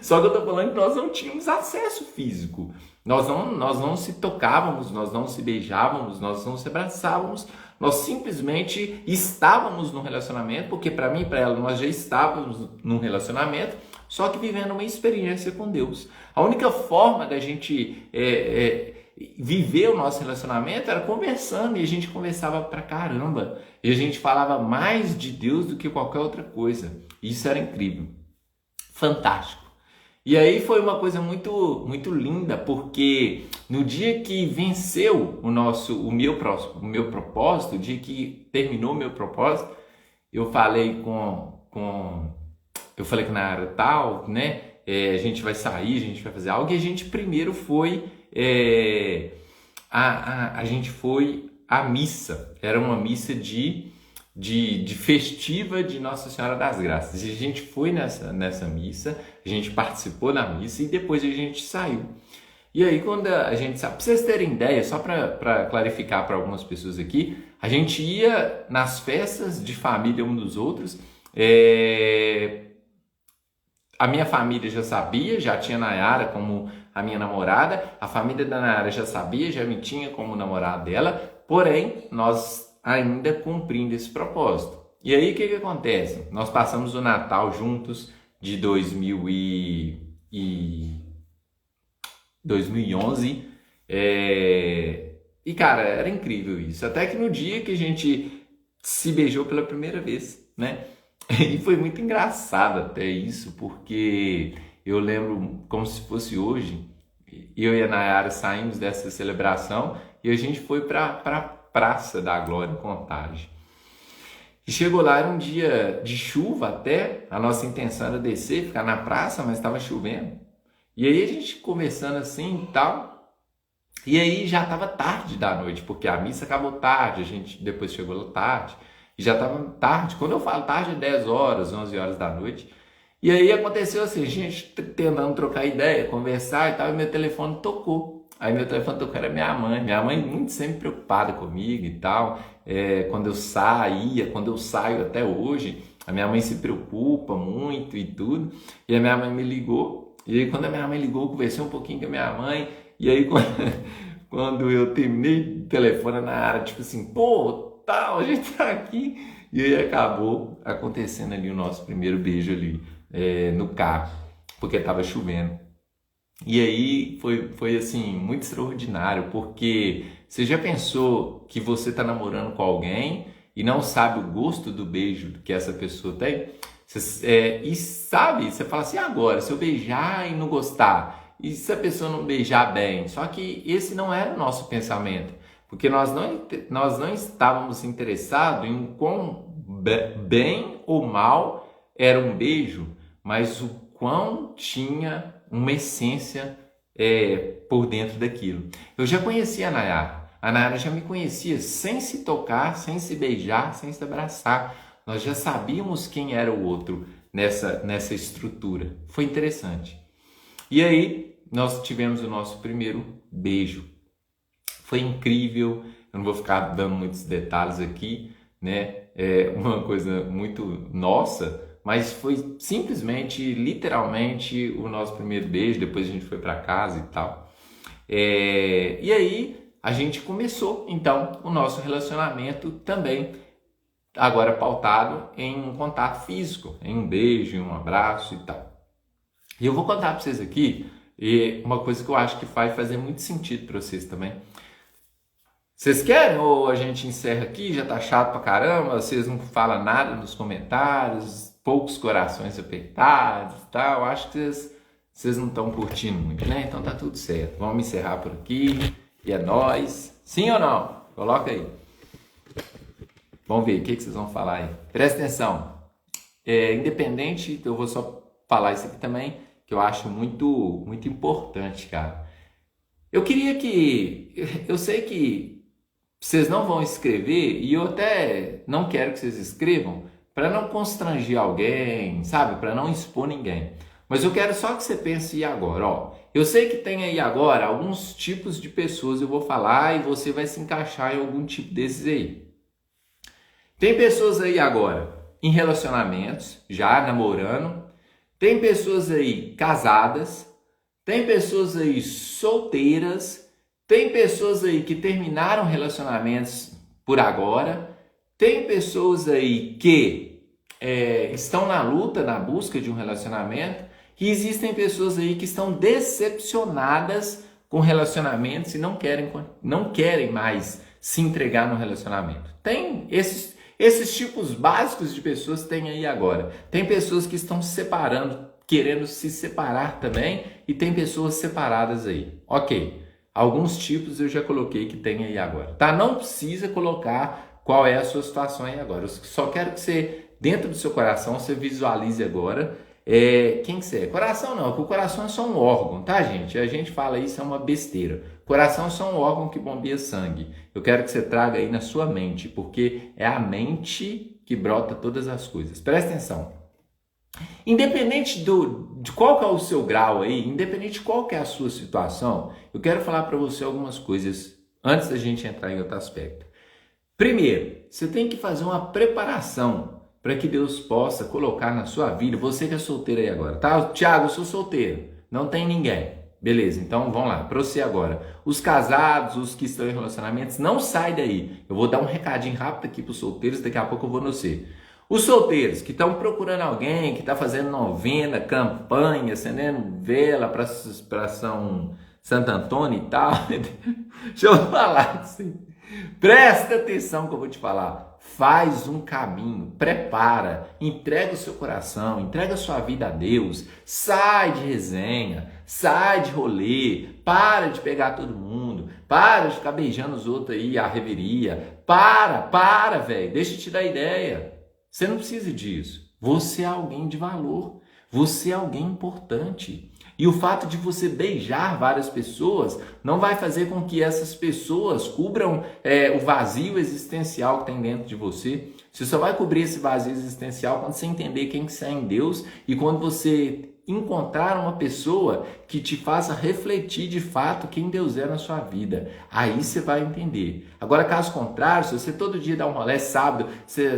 A: só que eu tô falando que nós não tínhamos acesso físico. Nós não se tocávamos, nós não se beijávamos, nós não se abraçávamos, nós simplesmente estávamos num relacionamento, porque para mim e para ela nós já estávamos num relacionamento, só que vivendo uma experiência com Deus. A única forma da gente viver o nosso relacionamento era conversando, e a gente conversava pra caramba, e a gente falava mais de Deus do que qualquer outra coisa. Isso era incrível, fantástico. E aí foi uma coisa muito, muito linda, porque no dia que venceu o meu propósito, o dia que terminou o meu propósito, eu falei eu falei que na área tal, né? A gente vai sair, a gente vai fazer algo, e a gente primeiro foi a gente foi à missa. Era uma missa de festiva de Nossa Senhora das Graças. E a gente foi nessa missa, a gente participou da missa e depois a gente saiu. E aí quando a gente saiu, para vocês terem ideia, só para clarificar para algumas pessoas aqui, a gente ia nas festas de família um dos outros. A minha família já sabia, já tinha Nayara como a minha namorada, a família da Nayara já sabia, já me tinha como namorada dela, porém, nós ainda cumprindo esse propósito. E aí, o que acontece? Nós passamos o Natal juntos de 2011, e cara, era incrível isso. Até que no dia que a gente se beijou pela primeira vez, né? E foi muito engraçado até isso, porque eu lembro como se fosse hoje, eu e a Nayara saímos dessa celebração e a gente foi para a Praça da Glória, em Contagem. E chegou lá, era um dia de chuva até, a nossa intenção era descer, ficar na praça, mas estava chovendo. E aí a gente conversando assim e tal, e aí já estava tarde da noite, porque a missa acabou tarde, a gente depois chegou lá tarde, e já estava tarde. Quando eu falo tarde, é 10 horas, 11 horas da noite. E aí aconteceu assim, a gente tentando trocar ideia, conversar e tal, e meu telefone tocou. Aí meu telefone tocou, era minha mãe muito sempre preocupada comigo e tal. Quando eu quando eu saio até hoje, a minha mãe se preocupa muito e tudo. E a minha mãe me ligou, e aí quando a minha mãe ligou, eu conversei um pouquinho com a minha mãe, e aí quando eu terminei o telefone na área, tipo assim, pô, tal, a gente tá aqui. E aí acabou acontecendo ali o nosso primeiro beijo ali no carro, porque estava chovendo. E aí foi assim, muito extraordinário, porque você já pensou que você está namorando com alguém e não sabe o gosto do beijo que essa pessoa tem? E sabe, você fala assim, agora, se eu beijar e não gostar, e se a pessoa não beijar bem? Só que esse não era o nosso pensamento, porque nós não estávamos interessados em quão bem ou mal era um beijo, mas o quão tinha uma essência por dentro daquilo. Eu já conhecia a Nayara já me conhecia sem se tocar, sem se beijar, sem se abraçar. Nós já sabíamos quem era o outro nessa estrutura. Foi interessante. E aí nós tivemos o nosso primeiro beijo. Foi incrível, eu não vou ficar dando muitos detalhes aqui, né? É uma coisa muito nossa, mas foi simplesmente, literalmente, o nosso primeiro beijo. Depois a gente foi para casa e tal. E aí a gente começou, então, o nosso relacionamento também agora pautado em um contato físico, em um beijo, em um abraço e tal. E eu vou contar para vocês aqui uma coisa que eu acho que vai fazer muito sentido para vocês também. Vocês querem ou a gente encerra aqui? Já tá chato pra caramba, vocês não falam nada nos comentários, poucos corações apertados e tal. Eu acho que vocês não estão curtindo muito, né? Então tá tudo certo. Vamos encerrar por aqui e é nóis. Sim ou não? Coloca aí. Vamos ver o que vocês vão falar aí. Presta atenção. Independente, eu vou só falar isso aqui também, que eu acho muito, muito importante, cara. Eu sei que vocês não vão escrever e eu até não quero que vocês escrevam para não constranger alguém, sabe? Para não expor ninguém. Mas eu quero só que você pense aí agora, ó. Eu sei que tem aí agora alguns tipos de pessoas, eu vou falar e você vai se encaixar em algum tipo desses aí. Tem pessoas aí agora em relacionamentos, já namorando. Tem pessoas aí casadas. Tem pessoas aí solteiras. Tem pessoas aí que terminaram relacionamentos por agora. Tem pessoas aí que estão na luta, na busca de um relacionamento. E existem pessoas aí que estão decepcionadas com relacionamentos e não querem mais se entregar no relacionamento. Tem esses tipos básicos de pessoas tem aí agora. Tem pessoas que estão se separando, querendo se separar também, e tem pessoas separadas aí. Ok, alguns tipos eu já coloquei que tem aí agora. Tá? Não precisa colocar qual é a sua situação aí agora. Eu só quero que você, dentro do seu coração, você visualize agora quem que você é. Coração não, porque o coração é só um órgão, tá, gente? A gente fala isso, é uma besteira. Coração é só um órgão que bombeia sangue. Eu quero que você traga aí na sua mente, porque é a mente que brota todas as coisas. Presta atenção. Independente de qual que é o seu grau aí, independente de qual que é a sua situação, eu quero falar para você algumas coisas antes da gente entrar em outro aspecto. Primeiro, você tem que fazer uma preparação para que Deus possa colocar na sua vida, você que é solteiro aí agora, tá? Tiago, eu sou solteiro, não tem ninguém. Beleza, então vamos lá, para você agora. Os casados, os que estão em relacionamentos, não sai daí. Eu vou dar um recadinho rápido aqui para os solteiros, daqui a pouco eu vou no você. Os solteiros que estão procurando alguém, que está fazendo novena, campanha, acendendo vela para São Santo Antônio e tal. Deixa eu falar assim. Presta atenção que eu vou te falar. Faz um caminho, prepara, entrega o seu coração, entrega a sua vida a Deus, sai de resenha, sai de rolê, para de pegar todo mundo, para de ficar beijando os outros aí, a reveria, para, velho, deixa eu te dar ideia. Você não precisa disso. Você é alguém de valor, você é alguém importante. E o fato de você beijar várias pessoas não vai fazer com que essas pessoas cubram o vazio existencial que tem dentro de você. Você só vai cobrir esse vazio existencial quando você entender quem que você é em Deus e quando você encontrar uma pessoa que te faça refletir de fato quem Deus é na sua vida. Aí você vai entender. Agora, caso contrário, se você todo dia dá um rolê sábado,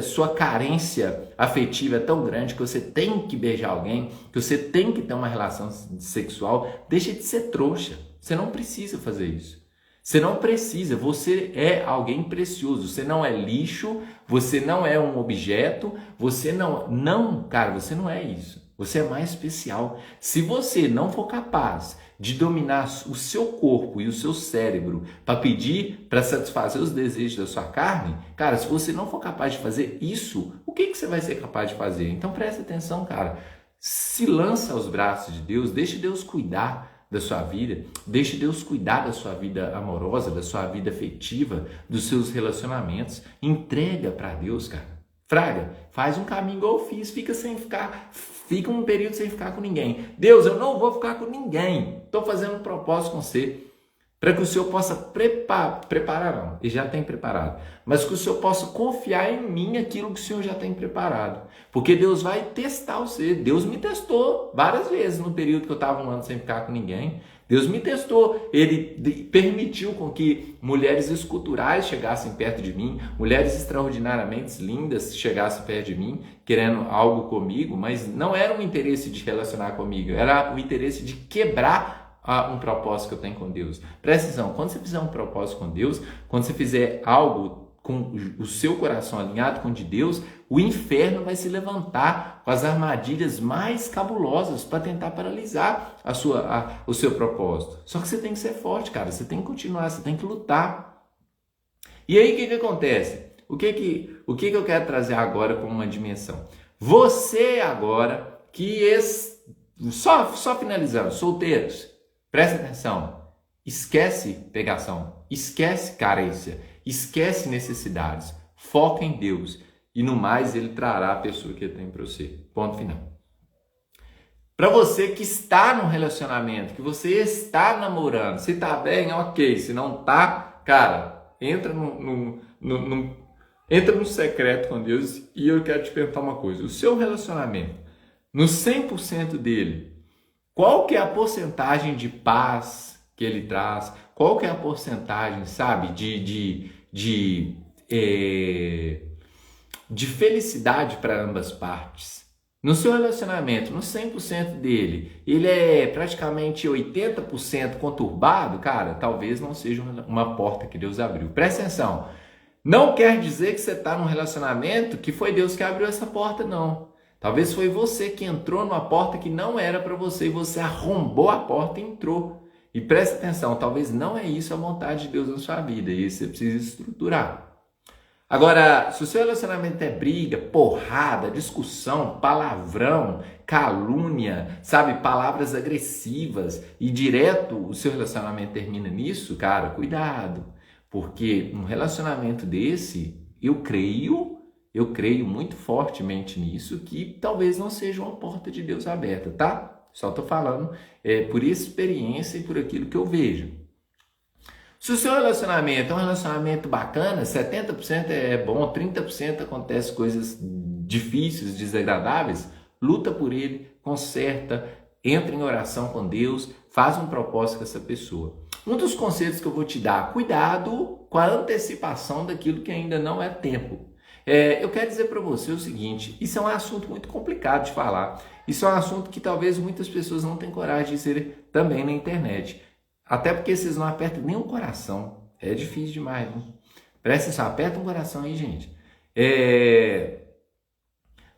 A: sua carência afetiva é tão grande que você tem que beijar alguém, que você tem que ter uma relação sexual, deixa de ser trouxa. Você não precisa fazer isso. Você não precisa, você é alguém precioso, você não é lixo, você não é um objeto, você cara, você não é isso. Você é mais especial. Se você não for capaz de dominar o seu corpo e o seu cérebro para pedir, para satisfazer os desejos da sua carne, cara, se você não for capaz de fazer isso, o que você vai ser capaz de fazer? Então presta atenção, cara. Se lança aos braços de Deus, deixe Deus cuidar da sua vida, deixe Deus cuidar da sua vida amorosa, da sua vida afetiva, dos seus relacionamentos. Entrega para Deus, cara. Fraga, faz um caminho igual eu fiz, fica um período sem ficar com ninguém. Deus, eu não vou ficar com ninguém. Estou fazendo um propósito com você, para que o Senhor possa preparar, não, e já tem preparado, mas que o Senhor possa confiar em mim aquilo que o Senhor já tem preparado. Porque Deus vai testar você. Deus me testou várias vezes no período que eu estava um ano sem ficar com ninguém. Deus me testou, Ele permitiu com que mulheres esculturais chegassem perto de mim, mulheres extraordinariamente lindas chegassem perto de mim, querendo algo comigo, mas não era um interesse de relacionar comigo, era o interesse de quebrar um propósito que eu tenho com Deus. Presta atenção, quando você fizer um propósito com Deus, quando você fizer algo com o seu coração alinhado com o de Deus, o inferno vai se levantar com as armadilhas mais cabulosas para tentar paralisar o seu propósito. Só que você tem que ser forte, cara. Você tem que continuar, você tem que lutar. E aí o que acontece? O que eu quero trazer agora como uma dimensão? Você agora só finalizando, solteiros, presta atenção. Esquece pegação, esquece carência, esquece necessidades, foca em Deus e no mais Ele trará a pessoa que Ele tem para você. Ponto final. Para você que está num relacionamento, que você está namorando, se está bem, ok. Se não está, cara, entra no secreto com Deus e eu quero te perguntar uma coisa. O seu relacionamento, no 100% dele, qual que é a porcentagem de paz que ele traz? Qual que é a porcentagem, sabe, de felicidade para ambas partes? No seu relacionamento, no 100% dele, ele é praticamente 80% conturbado, cara, talvez não seja uma porta que Deus abriu. Presta atenção, não quer dizer que você está num relacionamento que foi Deus que abriu essa porta, não. Talvez foi você que entrou numa porta que não era para você e você arrombou a porta e entrou. E presta atenção, talvez não é isso a vontade de Deus na sua vida, e isso você precisa estruturar. Agora, se o seu relacionamento é briga, porrada, discussão, palavrão, calúnia, sabe, palavras agressivas, e direto o seu relacionamento termina nisso, cara, cuidado. Porque um relacionamento desse, eu creio muito fortemente nisso, que talvez não seja uma porta de Deus aberta, tá? Só estou falando por experiência e por aquilo que eu vejo. Se o seu relacionamento é um relacionamento bacana, 70% é bom, 30% acontece coisas difíceis, desagradáveis, luta por ele, conserta, entra em oração com Deus, faz um propósito com essa pessoa. Um dos conselhos que eu vou te dar, cuidado com a antecipação daquilo que ainda não é tempo. Eu quero dizer para você o seguinte, isso é um assunto muito complicado de falar. Isso é um assunto que talvez muitas pessoas não tenham coragem de dizer também na internet. Até porque vocês não apertam nem o coração. É difícil demais, né? Presta atenção, aperta um coração aí, gente.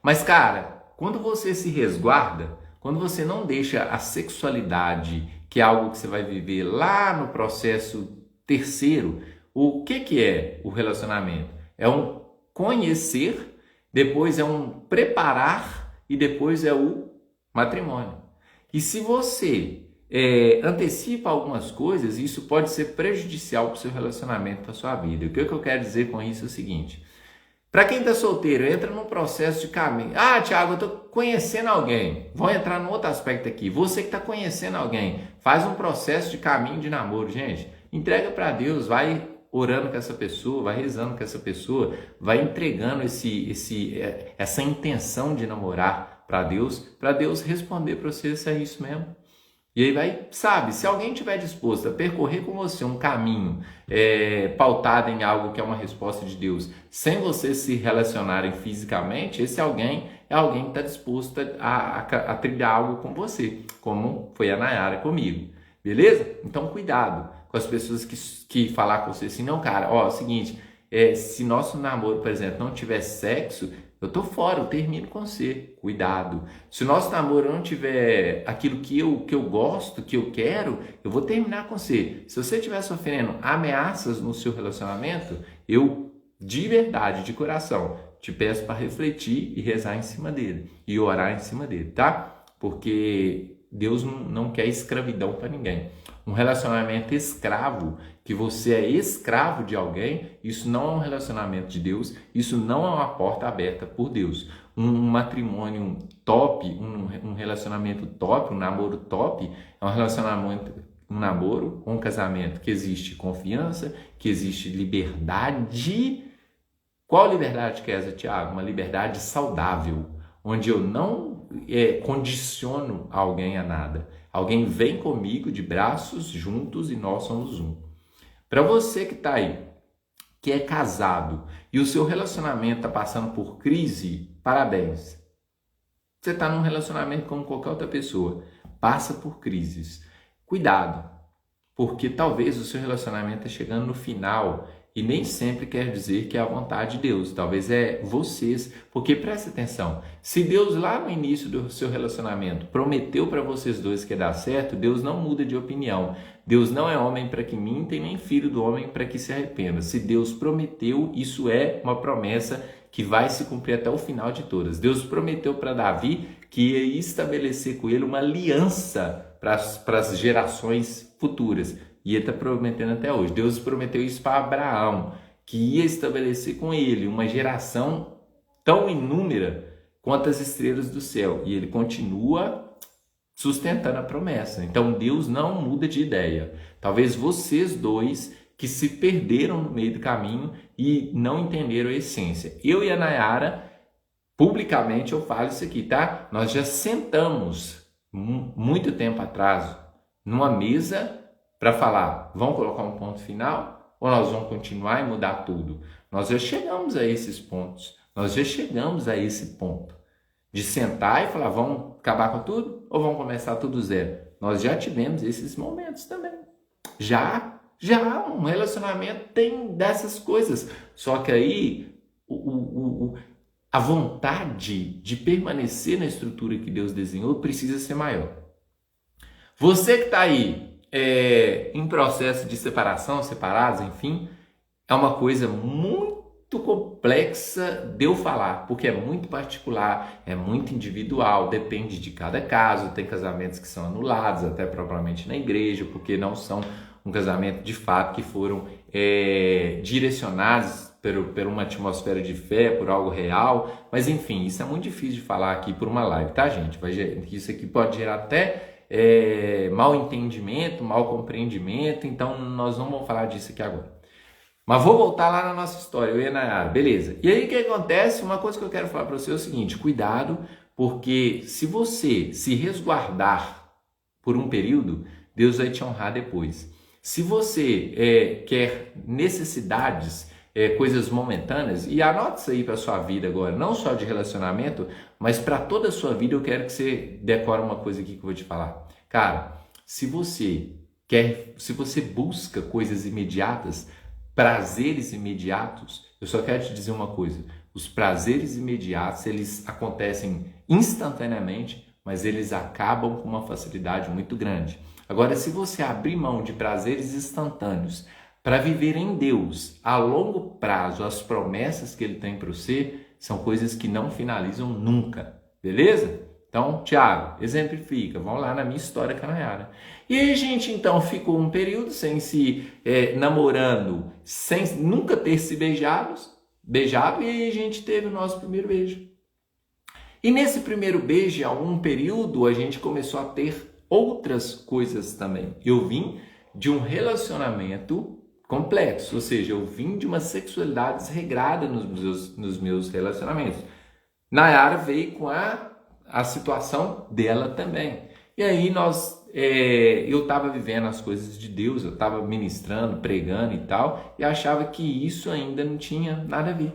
A: Mas, cara, quando você se resguarda, quando você não deixa a sexualidade, que é algo que você vai viver lá no processo terceiro, o que é o relacionamento? É um conhecer, depois é um preparar e depois é o matrimônio. E se você antecipa algumas coisas, isso pode ser prejudicial para o seu relacionamento, para a sua vida. O que eu quero dizer com isso é o seguinte: para quem está solteiro, entra num processo de caminho. Ah, Thiago, eu estou conhecendo alguém. Vou entrar num outro aspecto aqui. Você que está conhecendo alguém, faz um processo de caminho de namoro, gente. Entrega para Deus, vai orando com essa pessoa, vai rezando com essa pessoa, vai entregando essa intenção de namorar para Deus responder para você se é isso mesmo. E aí vai, sabe, se alguém estiver disposto a percorrer com você um caminho pautado em algo que é uma resposta de Deus, sem vocês se relacionarem fisicamente, esse alguém é alguém que está disposto a trilhar algo com você, como foi a Nayara comigo, beleza? Então cuidado com as pessoas que falar com você assim, não, cara, ó, é o seguinte, se nosso namoro, por exemplo, não tiver sexo, eu tô fora, eu termino com você. Cuidado. Se o nosso namoro não tiver aquilo que eu gosto, que eu quero, eu vou terminar com você. Se você estiver sofrendo ameaças no seu relacionamento, eu, de verdade, de coração, te peço para refletir e rezar em cima dele. E orar em cima dele, tá? Porque Deus não quer escravidão para ninguém. Um relacionamento escravo, que você é escravo de alguém, isso não é um relacionamento de Deus, isso não é uma porta aberta por Deus. Um matrimônio top, um relacionamento top, um namoro top, é um namoro, um casamento que existe confiança, que existe liberdade. Qual liberdade que é essa, Thiago? Uma liberdade saudável, onde eu não condiciono alguém a nada. Alguém vem comigo de braços juntos e nós somos um. Para você que está aí, que é casado e o seu relacionamento está passando por crise, parabéns. Você está num relacionamento como qualquer outra pessoa, passa por crises. Cuidado, porque talvez o seu relacionamento está chegando no final E nem sempre quer dizer que é a vontade de Deus. Talvez é vocês. Porque presta atenção, se Deus lá no início do seu relacionamento prometeu para vocês dois que ia dar certo, Deus não muda de opinião. Deus não é homem para que minta e nem filho do homem para que se arrependa. Se Deus prometeu, isso é uma promessa que vai se cumprir até o final de todas. Deus prometeu para Davi que ia estabelecer com ele uma aliança para as gerações futuras. E ele está prometendo até hoje. Deus prometeu isso para Abraão, que ia estabelecer com ele uma geração tão inúmera quanto as estrelas do céu. E ele continua sustentando a promessa. Então Deus não muda de ideia. Talvez vocês dois que se perderam no meio do caminho e não entenderam a essência. Eu e a Nayara, publicamente eu falo isso aqui, tá? Nós já sentamos muito tempo atrás numa mesa para falar, vamos colocar um ponto final ou nós vamos continuar e mudar tudo? Nós já chegamos a esses pontos, nós já chegamos a esse ponto de sentar e falar, vamos acabar com tudo ou vamos começar tudo zero? Nós já tivemos esses momentos também. Já um relacionamento tem dessas coisas. Só que aí a vontade de permanecer na estrutura que Deus desenhou precisa ser maior. Você que está aí em processo de separação, separados, enfim, é uma coisa muito complexa de eu falar, porque é muito particular, é muito individual, depende de cada caso. Tem casamentos que são anulados, até propriamente na igreja, porque não são um casamento de fato que foram direcionados por uma atmosfera de fé, por algo real. Mas enfim, isso é muito difícil de falar aqui por uma live, tá, gente? Isso aqui pode gerar até mal entendimento, mal compreendimento, então nós não vamos falar disso aqui agora. Mas vou voltar lá na nossa história, eu e a Nayara, beleza. E aí o que acontece? Uma coisa que eu quero falar para você é o seguinte, cuidado, porque se você se resguardar por um período, Deus vai te honrar depois. Se você quer necessidades, coisas momentâneas, e anote isso aí para a sua vida agora, não só de relacionamento, mas para toda a sua vida. Eu quero que você decore uma coisa aqui que eu vou te falar. Cara, se você busca coisas imediatas, prazeres imediatos, eu só quero te dizer uma coisa, os prazeres imediatos, eles acontecem instantaneamente, mas eles acabam com uma facilidade muito grande. Agora, se você abrir mão de prazeres instantâneos para viver em Deus a longo prazo, as promessas que Ele tem para você, são coisas que não finalizam nunca, beleza? Então, Thiago, exemplifica, vamos lá na minha história com a Nayara. E aí, gente, então, ficou um período sem se namorando, sem nunca ter se beijado, e aí a gente teve o nosso primeiro beijo. E nesse primeiro beijo, há um período, a gente começou a ter outras coisas também. Eu vim de um relacionamento complexo, ou seja, eu vim de uma sexualidade desregrada nos meus relacionamentos. Nayara veio com a situação dela também. E aí eu estava vivendo as coisas de Deus, eu estava ministrando, pregando e tal, e achava que isso ainda não tinha nada a ver.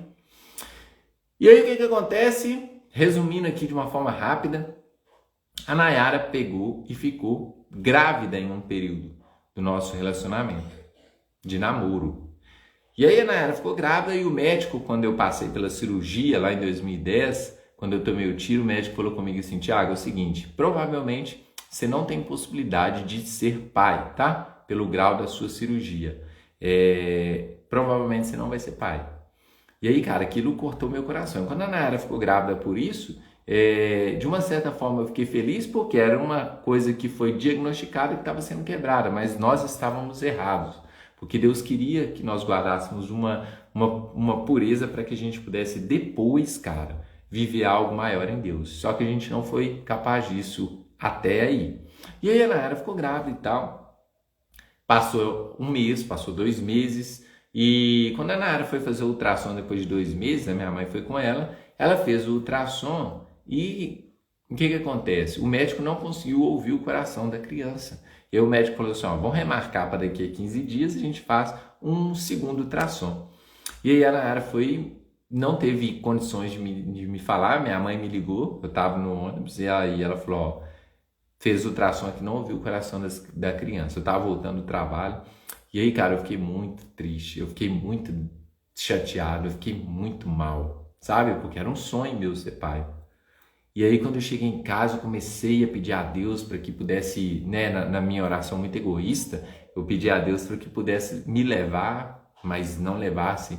A: E aí o que acontece? Resumindo aqui de uma forma rápida, a Nayara pegou e ficou grávida em um período do nosso relacionamento, de namoro. E aí a Nayara ficou grávida e o médico, quando eu passei pela cirurgia lá em 2010, quando eu tomei o tiro, o médico falou comigo assim, Thiago, é o seguinte, provavelmente você não tem possibilidade de ser pai, tá? Pelo grau da sua cirurgia. Provavelmente você não vai ser pai. E aí, cara, aquilo cortou meu coração. Quando a Nayara ficou grávida por isso, de uma certa forma eu fiquei feliz porque era uma coisa que foi diagnosticada e que estava sendo quebrada, mas nós estávamos errados. Porque Deus queria que nós guardássemos uma pureza para que a gente pudesse depois, cara, viver algo maior em Deus. Só que a gente não foi capaz disso até aí. E aí a Nayara ficou grávida e tal. Passou um mês, passou 2 meses. E quando a Nayara foi fazer o ultrassom depois de 2 meses, a minha mãe foi com ela, ela fez o ultrassom e o que acontece? O médico não conseguiu ouvir o coração da criança. E aí o médico falou assim, vamos remarcar para daqui a 15 dias, a gente faz um segundo ultrassom. E aí a Nayara não teve condições de me falar, minha mãe me ligou, eu estava no ônibus, e aí ela falou, fez o ultrassom aqui, não ouviu o coração da criança. Eu estava voltando do trabalho, E aí, cara, eu fiquei muito triste, eu fiquei muito chateado, eu fiquei muito mal, sabe? Porque era um sonho meu ser pai. E aí, quando eu cheguei em casa, eu comecei a pedir a Deus para que pudesse, né, na minha oração muito egoísta, eu pedi a Deus para que pudesse me levar, mas não levasse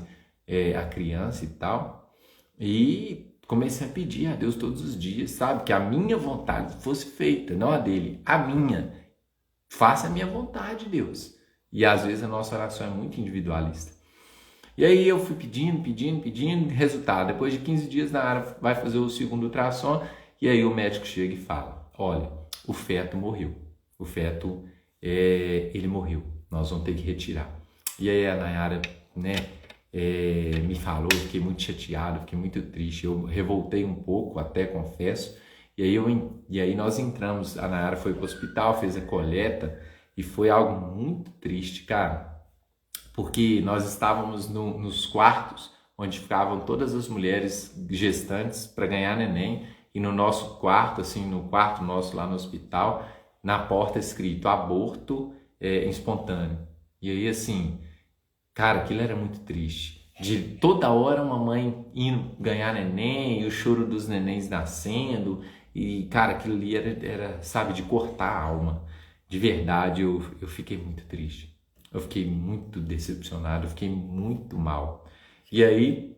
A: a criança e tal. E comecei a pedir a Deus todos os dias, sabe? Que a minha vontade fosse feita, não a dele, a minha. Faça a minha vontade, Deus. E às vezes a nossa oração é muito individualista. E aí eu fui pedindo, resultado. Depois de 15 dias, Nayara vai fazer o segundo ultrassom e aí o médico chega e fala, olha, o feto morreu. O feto, ele morreu. Nós vamos ter que retirar. E aí a Nayara, né, me falou, eu fiquei muito chateado, fiquei muito triste. Eu revoltei um pouco, até confesso. E aí nós entramos, a Nayara foi para o hospital, fez a coleta e foi algo muito triste, cara. Porque nós estávamos nos quartos onde ficavam todas as mulheres gestantes para ganhar neném e no nosso quarto, assim, no quarto nosso lá no hospital, na porta escrito aborto espontâneo. E aí, assim, cara, aquilo era muito triste. De toda hora uma mãe indo ganhar neném e o choro dos nenéns nascendo e, cara, aquilo ali era, sabe, de cortar a alma. De verdade, eu fiquei muito triste. Eu fiquei muito decepcionado, eu fiquei muito mal. E aí,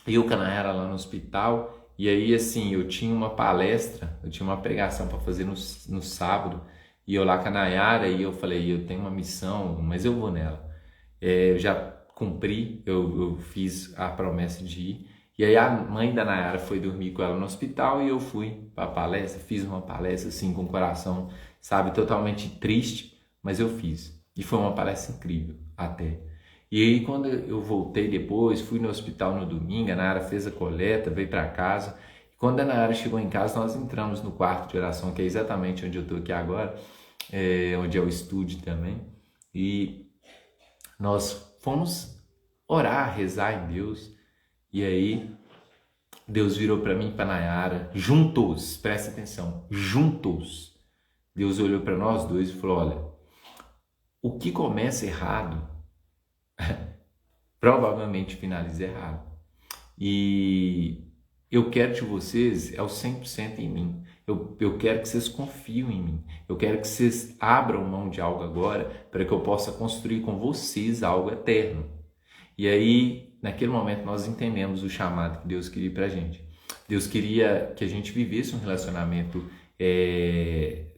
A: eu com a Nayara lá no hospital, e aí assim, eu tinha uma palestra, eu tinha uma pregação para fazer no sábado, e eu lá com a Nayara, e eu falei, eu tenho uma missão, mas eu vou nela. Eu já cumpri, eu fiz a promessa de ir, e aí a mãe da Nayara foi dormir com ela no hospital, e eu fui para a palestra, fiz uma palestra assim, com o coração, sabe, totalmente triste, mas eu fiz. E foi uma palestra incrível, até. E aí, quando eu voltei depois, fui no hospital no domingo, a Nayara fez a coleta, veio para casa. E quando a Nayara chegou em casa, nós entramos no quarto de oração, que é exatamente onde eu estou aqui agora, onde é o estúdio também. E nós fomos orar, rezar em Deus. E aí, Deus virou para mim e para a Nayara, juntos, presta atenção, juntos. Deus olhou para nós dois e falou, olha, o que começa errado, provavelmente finaliza errado. E eu quero de vocês é o 100% em mim. Eu quero que vocês confiem em mim. Eu quero que vocês abram mão de algo agora para que eu possa construir com vocês algo eterno. E aí, naquele momento, nós entendemos o chamado que Deus queria para a gente. Deus queria que a gente vivesse um relacionamento,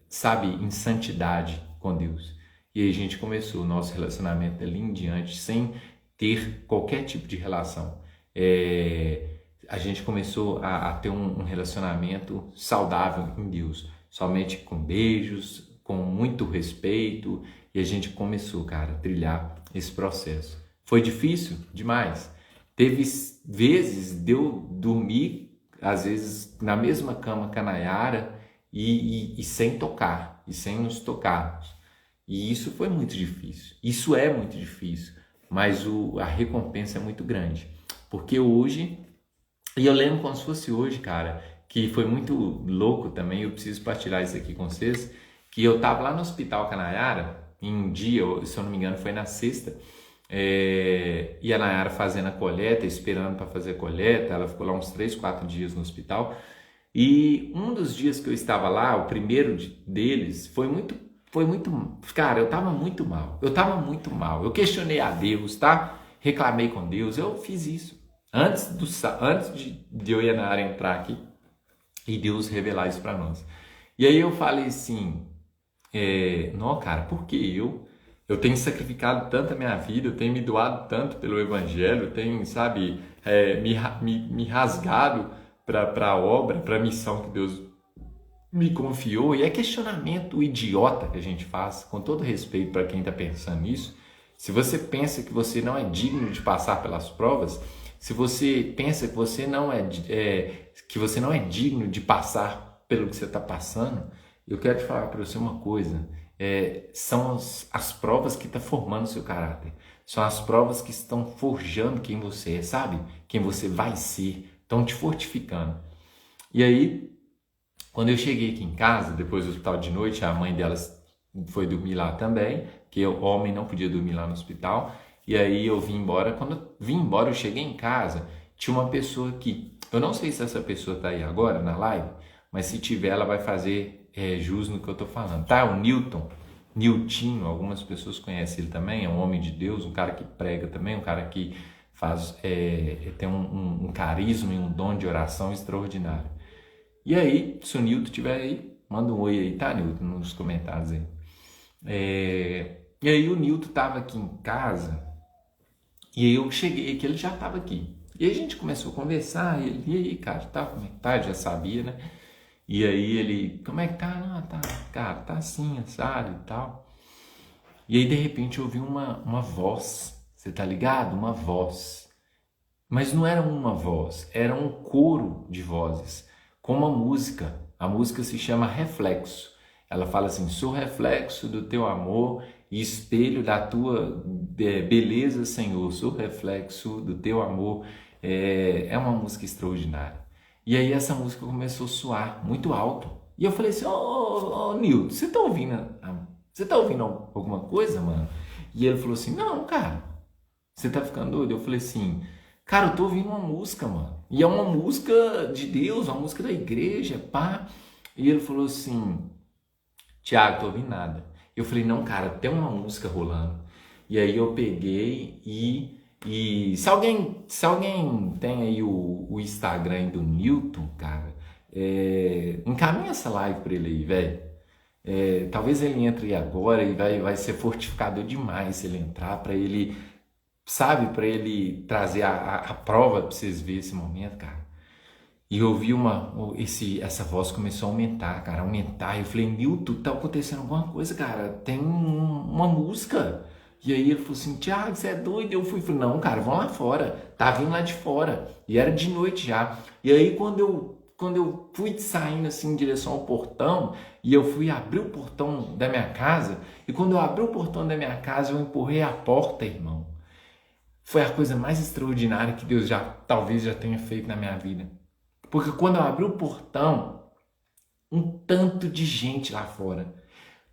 A: sabe, em santidade com Deus. E aí a gente começou o nosso relacionamento dali em diante, sem ter qualquer tipo de relação. A gente começou a ter um relacionamento saudável em Deus, somente com beijos, com muito respeito, e a gente começou, cara, a trilhar esse processo. Foi difícil demais. Teve vezes de eu dormir, às vezes, na mesma cama com a Nayara e sem tocar, e sem nos tocarmos. E isso foi muito difícil. Isso é muito difícil, mas a recompensa é muito grande. Porque hoje, e eu lembro como se fosse hoje, cara, que foi muito louco também, eu preciso partilhar isso aqui com vocês, que eu tava lá no hospital com a Nayara, em um dia, se eu não me engano, foi na sexta, e a Nayara fazendo a coleta, esperando para fazer a coleta, ela ficou lá uns 3, 4 dias no hospital, e um dos dias que eu estava lá, o primeiro deles, foi muito, cara, eu tava muito mal, eu questionei a Deus, tá? Reclamei com Deus, eu fiz isso, antes de eu e a Nayara entrar aqui, e Deus revelar isso para nós. E aí eu falei assim, não, cara, por que eu tenho sacrificado tanto a minha vida, eu tenho me doado tanto pelo Evangelho, eu tenho, sabe, me rasgado para a obra, para a missão que Deus me confiou. E é questionamento idiota que a gente faz, com todo respeito para quem está pensando nisso. Se você pensa que você não é digno de passar pelas provas, se você pensa que você não é digno de passar pelo que você está passando, eu quero te falar para você uma coisa. São as provas que estão formando o seu caráter. São as provas que estão forjando quem você é, sabe? Quem você vai ser. Estão te fortificando. E aí, quando eu cheguei aqui em casa, depois do hospital de noite, a mãe delas foi dormir lá também, que o homem não podia dormir lá no hospital. E aí eu vim embora. Quando eu vim embora, eu cheguei em casa, tinha uma pessoa aqui. Eu não sei se essa pessoa tá aí agora na live, mas se tiver, ela vai fazer jus no que eu tô falando, tá? O Newton, Niltinho, algumas pessoas conhecem ele também, é um homem de Deus, um cara que prega também, um cara que faz, tem um carisma e um dom de oração extraordinário. E aí, se o Nilton estiver aí, manda um oi aí, tá, Nilton, nos comentários aí. E aí o Nilton estava aqui em casa, e aí eu cheguei, que ele já estava aqui. E aí a gente começou a conversar, e aí, cara, tá, como é que tá? Já sabia, né? E aí ele, como é que tá? Não, tá, cara, tá assim, assado e tal. E aí de repente eu ouvi uma voz, você tá ligado? Uma voz. Mas não era uma voz, era um coro de vozes, com uma música. A música se chama Reflexo. Ela fala assim: sou reflexo do teu amor e espelho da tua beleza, Senhor. Sou reflexo do teu amor. É uma música extraordinária. E aí essa música começou a soar muito alto. E eu falei assim: ô Nilton, você tá ouvindo? Você tá ouvindo alguma coisa, mano? E ele falou assim: não, cara, você tá ficando doido? Eu falei assim: cara, eu tô ouvindo uma música, mano. E é uma música de Deus, uma música da igreja, pá. E ele falou assim: Tiago, tô ouvindo nada. Eu falei: não, cara, tem uma música rolando. E aí eu peguei e se alguém tem aí o Instagram do Newton, cara, encaminha essa live pra ele aí, velho. Talvez ele entre agora e vai ser fortificador demais se ele entrar, pra ele, sabe, pra ele trazer a prova pra vocês verem esse momento, cara. E eu ouvi essa voz começou a aumentar, cara, aumentar. E eu falei: Nilton, tá acontecendo alguma coisa, cara, tem uma música. E aí ele falou assim: Tiago, você é doido? Eu falei: não, cara, vamos lá fora. Tá vindo lá de fora. E era de noite já. E aí quando eu fui saindo assim em direção ao portão, e eu fui abrir o portão da minha casa, e quando eu abri o portão da minha casa, eu empurrei a porta, irmão. Foi a coisa mais extraordinária que Deus talvez já tenha feito na minha vida. Porque quando eu abri o portão, um tanto de gente lá fora,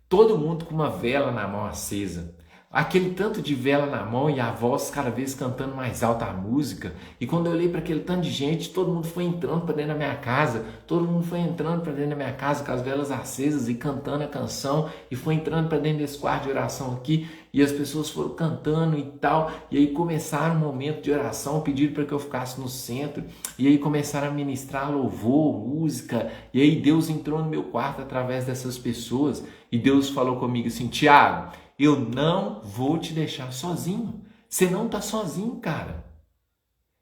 A: todo mundo com uma vela na mão acesa, aquele tanto de vela na mão e a voz cada vez cantando mais alta a música. E quando eu olhei para aquele tanto de gente, todo mundo foi entrando para dentro da minha casa, todo mundo foi entrando para dentro da minha casa com as velas acesas e cantando a canção, e foi entrando para dentro desse quarto de oração aqui, e as pessoas foram cantando e tal, e aí começaram um momento de oração, pediram para que eu ficasse no centro, e aí começaram a ministrar louvor, música, e aí Deus entrou no meu quarto através dessas pessoas, e Deus falou comigo assim: Tiago, eu não vou te deixar sozinho. Você não está sozinho, cara.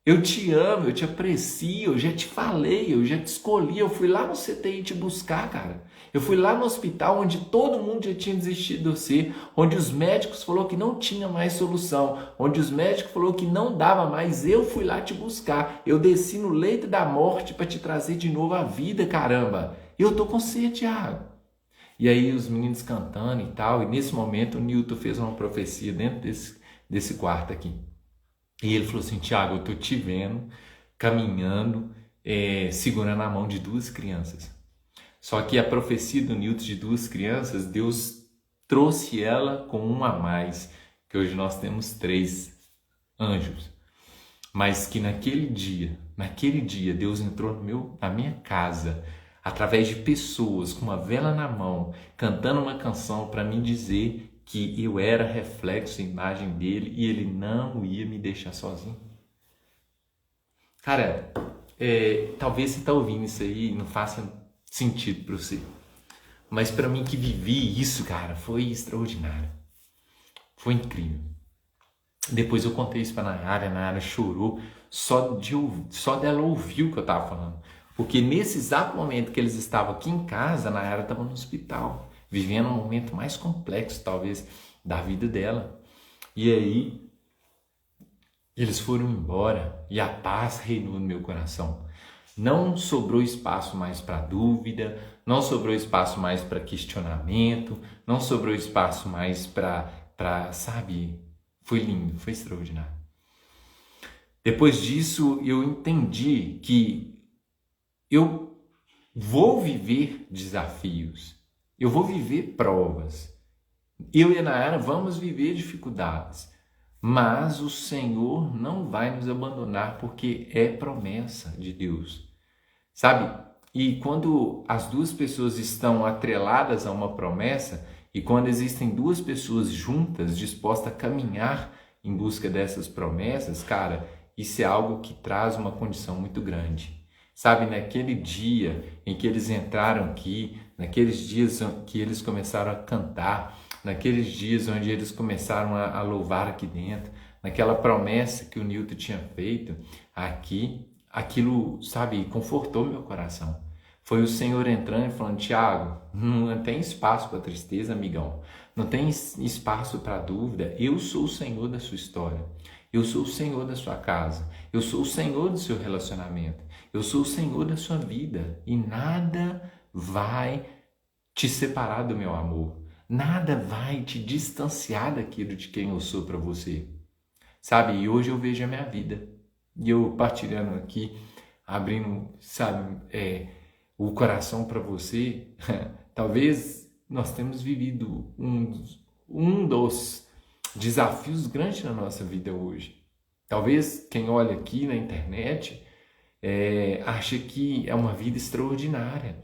A: Eu te amo, eu te aprecio, eu já te falei, eu já te escolhi. Eu fui lá no CTI te buscar, cara. Eu fui lá no hospital onde todo mundo já tinha desistido de você, onde os médicos falaram que não tinha mais solução, onde os médicos falaram que não dava mais. Eu fui lá te buscar. Eu desci no leito da morte para te trazer de novo a vida, caramba. Eu tô com você, Tiago. E aí os meninos cantando e tal, e nesse momento o Newton fez uma profecia dentro desse quarto aqui. E ele falou assim: Tiago, eu tô te vendo caminhando, segurando a mão de duas crianças. Só que a profecia do Newton de duas crianças, Deus trouxe ela com uma a mais, que hoje nós temos 3 anjos. Mas que naquele dia, Deus entrou na minha casa, através de pessoas com uma vela na mão, cantando uma canção para me dizer que eu era reflexo, imagem dele, e ele não ia me deixar sozinho. Cara, talvez você está ouvindo isso aí e não faça sentido para você, mas para mim que vivi isso, cara, foi extraordinário, foi incrível. Depois eu contei isso para a Nayara chorou só dela ouvir o que eu estava falando. Porque nesse exato momento que eles estavam aqui em casa, a Nayara estava no hospital, vivendo um momento mais complexo, talvez, da vida dela. E aí, eles foram embora e a paz reinou no meu coração. Não sobrou espaço mais para dúvida, não sobrou espaço mais para questionamento, não sobrou espaço mais para, sabe, foi lindo, foi extraordinário. Depois disso, eu entendi que eu vou viver desafios, eu vou viver provas, Eu e a Nayara vamos viver dificuldades, mas o Senhor não vai nos abandonar porque é promessa de Deus, sabe? E quando as duas pessoas estão atreladas a uma promessa e quando existem duas pessoas juntas dispostas a caminhar em busca dessas promessas, cara, isso é algo que traz uma condição muito grande. Sabe, naquele dia em que eles entraram aqui, naqueles dias que eles começaram a cantar, naqueles dias onde eles começaram a louvar aqui dentro, naquela promessa que o Newton tinha feito aqui, aquilo, sabe, confortou meu coração. Foi o Senhor entrando e falando: Tiago, não tem espaço para tristeza, amigão. Não tem espaço para dúvida. Eu sou o Senhor da sua história. Eu sou o Senhor da sua casa. Eu sou o Senhor do seu relacionamento. Eu sou o Senhor da sua vida. E nada vai te separar do meu amor. Nada vai te distanciar daquilo de quem eu sou para você. Sabe, e hoje eu vejo a minha vida. E eu partilhando aqui, abrindo, sabe, o coração para você. Talvez nós temos vivido um dos desafios grandes na nossa vida hoje. Talvez quem olha aqui na internet acha que é uma vida extraordinária.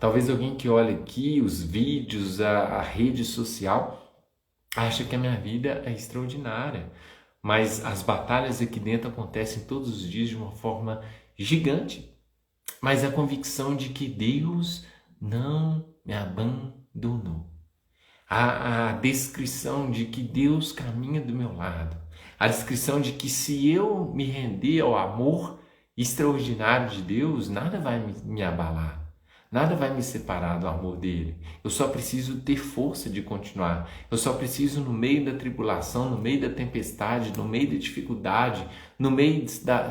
A: Talvez alguém que olha aqui os vídeos, a rede social, acha que a minha vida é extraordinária. Mas as batalhas aqui dentro acontecem todos os dias de uma forma gigante. Mas a convicção de que Deus não me abandonou. A descrição de que Deus caminha do meu lado. A descrição de que se eu me render ao amor extraordinário de Deus, nada vai me abalar. Nada vai me separar do amor dele. Eu só preciso ter força de continuar. Eu só preciso, no meio da tribulação, no meio da tempestade, no meio da dificuldade, no meio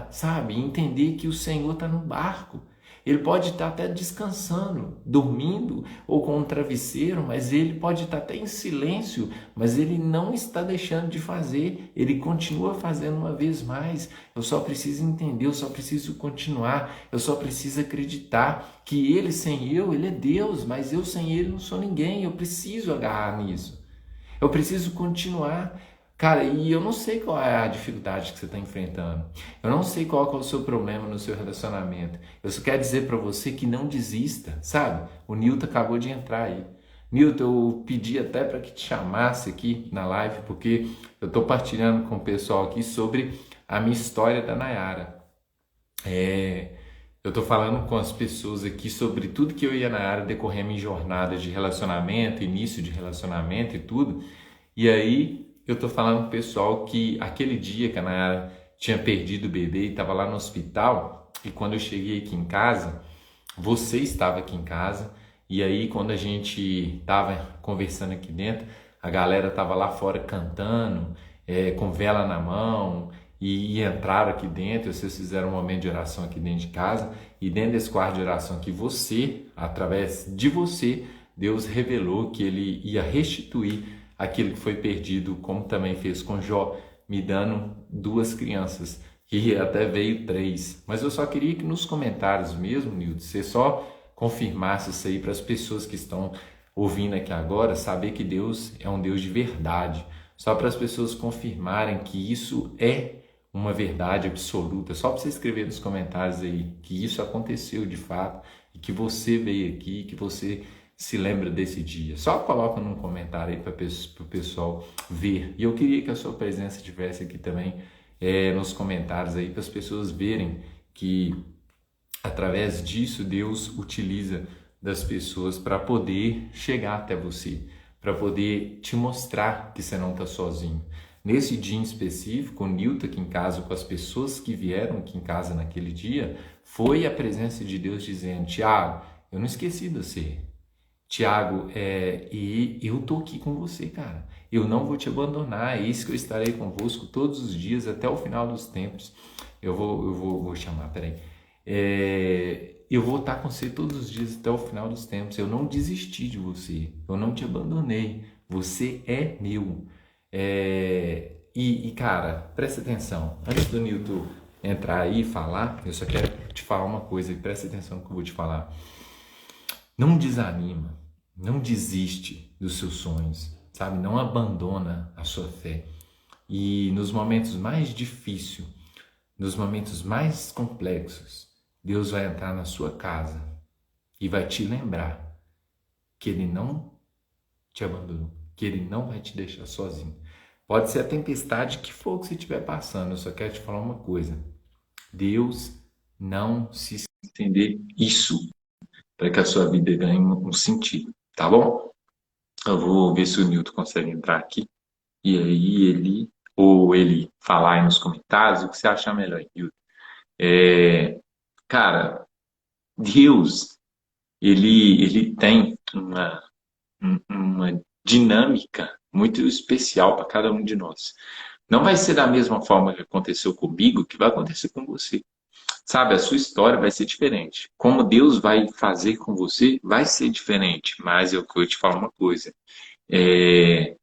A: sabe, entender que o Senhor está no barco. Ele pode estar até descansando, dormindo ou com um travesseiro, mas ele pode estar até em silêncio, mas ele não está deixando de fazer, ele continua fazendo uma vez mais. Eu só preciso entender, eu só preciso continuar, eu só preciso acreditar que ele sem eu, ele é Deus, mas eu sem ele não sou ninguém. Eu preciso agarrar nisso, eu preciso continuar. Cara, e eu não sei qual é a dificuldade que você está enfrentando. Eu não sei qual é o seu problema no seu relacionamento. Eu só quero dizer para você que não desista, sabe? O Newton acabou de entrar aí. Newton, eu pedi até para que te chamasse aqui na live, porque eu estou partilhando com o pessoal aqui sobre a minha história da Nayara. Eu estou falando com as pessoas aqui sobre tudo que eu e a Nayara decorremos em jornadas de relacionamento, início de relacionamento e tudo. E aí eu tô falando pro pessoal que aquele dia que a Nayara tinha perdido o bebê e estava lá no hospital, e quando eu cheguei aqui em casa, você estava aqui em casa, e aí quando a gente estava conversando aqui dentro, a galera estava lá fora cantando, com vela na mão, e entraram aqui dentro, vocês fizeram um momento de oração aqui dentro de casa, e dentro desse quarto de oração aqui, você, através de você, Deus revelou que ele ia restituir aquilo que foi perdido, como também fez com Jó, me dando 2 crianças, que até veio 3. Mas eu só queria que nos comentários mesmo, Nildo, você só confirmasse isso aí para as pessoas que estão ouvindo aqui agora, saber que Deus é um Deus de verdade. Só para as pessoas confirmarem que isso é uma verdade absoluta. Só para você escrever nos comentários aí que isso aconteceu de fato, e que você veio aqui, que você se lembra desse dia. Só coloca num comentário aí para o pessoal ver. E eu queria que a sua presença estivesse aqui também nos comentários aí, para as pessoas verem que através disso Deus utiliza das pessoas para poder chegar até você, para poder te mostrar que você não está sozinho. Nesse dia em específico, o Newton aqui em casa, com as pessoas que vieram aqui em casa naquele dia, foi a presença de Deus dizendo: Tiago, eu não esqueci de você. Tiago, e eu tô aqui com você, cara. Eu não vou te abandonar. É isso que eu estarei convosco todos os dias até o final dos tempos. Eu vou chamar, peraí. Eu vou estar com você todos os dias até o final dos tempos. Eu não desisti de você. Eu não te abandonei. Você é meu. Cara, presta atenção. Antes do Newton entrar aí e falar, eu só quero te falar uma coisa. Presta atenção no que eu vou te falar. Não desanima. Não desiste dos seus sonhos, sabe? Não abandona a sua fé. E nos momentos mais difíceis, nos momentos mais complexos, Deus vai entrar na sua casa e vai te lembrar que Ele não te abandonou, que Ele não vai te deixar sozinho. Pode ser a tempestade que for que você estiver passando, eu só quero te falar uma coisa. Deus não se entender isso para que a sua vida ganhe um sentido, tá bom? Eu vou ver se o Newton consegue entrar aqui e aí ele falar aí nos comentários o que você achar melhor, Newton. Cara, Deus, ele tem uma dinâmica muito especial para cada um de nós. Não vai ser da mesma forma que aconteceu comigo que vai acontecer com você. Sabe, a sua história vai ser diferente. Como Deus vai fazer com você vai ser diferente. Mas eu vou te falar uma coisa. É,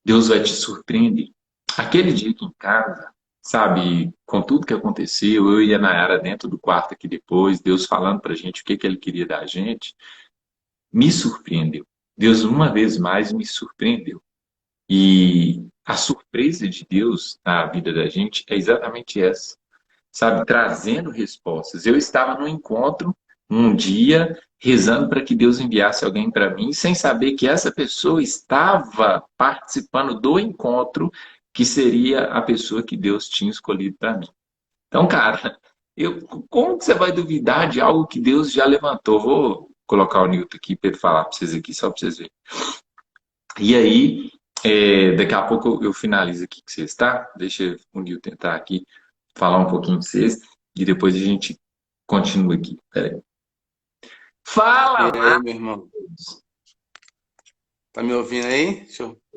A: Deus vai te surpreender. Aquele dia aqui em casa, sabe, com tudo que aconteceu, eu e a Nayara dentro do quarto aqui depois, Deus falando pra gente o que Ele queria da gente, me surpreendeu. Deus, uma vez mais, me surpreendeu. E a surpresa de Deus na vida da gente é exatamente essa, sabe? Trazendo respostas. Eu estava no encontro um dia rezando para que Deus enviasse alguém para mim, sem saber que essa pessoa estava participando do encontro que seria a pessoa que Deus tinha escolhido para mim. Então, cara, como que você vai duvidar de algo que Deus já levantou? Vou colocar o Newton aqui para ele falar para vocês aqui, só para vocês verem. E aí, daqui a pouco eu finalizo aqui com vocês, tá? Deixa o Newton tentar aqui falar um pouquinho de vocês e depois a gente continua aqui. Peraí.
B: E
A: Fala,
B: aí, meu irmão? Tá me ouvindo aí?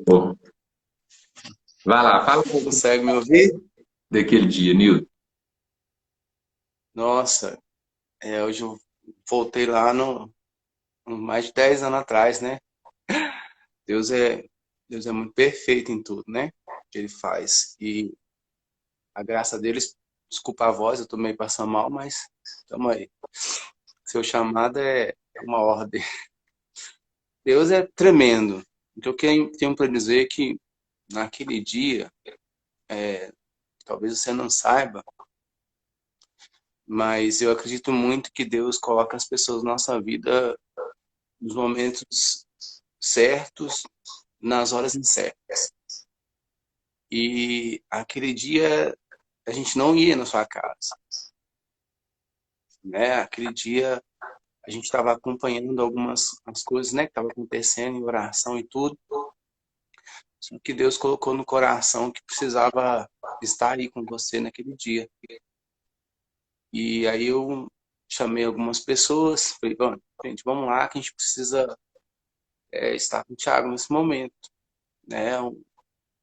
A: Marcos! Vai lá, fala um pouquinho
B: Consegue me ouvir?
A: daquele dia, Newton.
B: Nossa, hoje eu voltei lá no mais de 10 anos atrás, né? Deus é, Deus é muito perfeito em tudo, né? Que ele faz. E a graça deles, desculpa a voz, eu tô meio passando mal, mas tamo aí. Seu chamado é uma ordem. Deus é tremendo. Então, eu tenho para dizer que naquele dia, talvez você não saiba, mas eu acredito muito que Deus coloca as pessoas na nossa vida nos momentos certos, nas horas incertas. E aquele dia a gente não ia na sua casa, né? Aquele dia a gente estava acompanhando algumas as coisas, né, que estavam acontecendo em oração e tudo. Só que Deus colocou no coração que precisava estar aí com você naquele dia. E aí eu chamei algumas pessoas, falei, bom, gente, vamos lá que a gente precisa estar com o Thiago nesse momento, né? Eu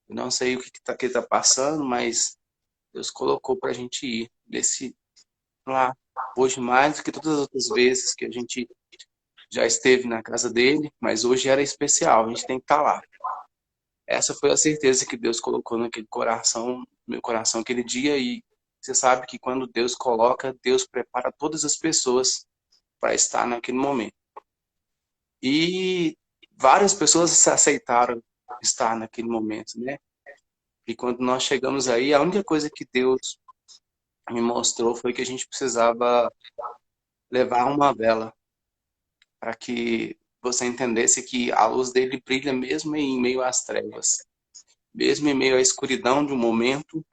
B: não sei o que ele tá passando, mas Deus colocou para a gente ir nesse lá. Hoje mais do que todas as outras vezes que a gente já esteve na casa dele, mas hoje era especial, a gente tem que estar lá. Essa foi a certeza que Deus colocou naquele coração, no meu coração aquele dia, e você sabe que quando Deus coloca, Deus prepara todas as pessoas para estar naquele momento. E várias pessoas se aceitaram estar naquele momento, né? E quando nós chegamos aí, a única coisa que Deus me mostrou foi que a gente precisava levar uma vela para que você entendesse que a luz dele brilha mesmo em meio às trevas. Mesmo em meio à escuridão de um momento,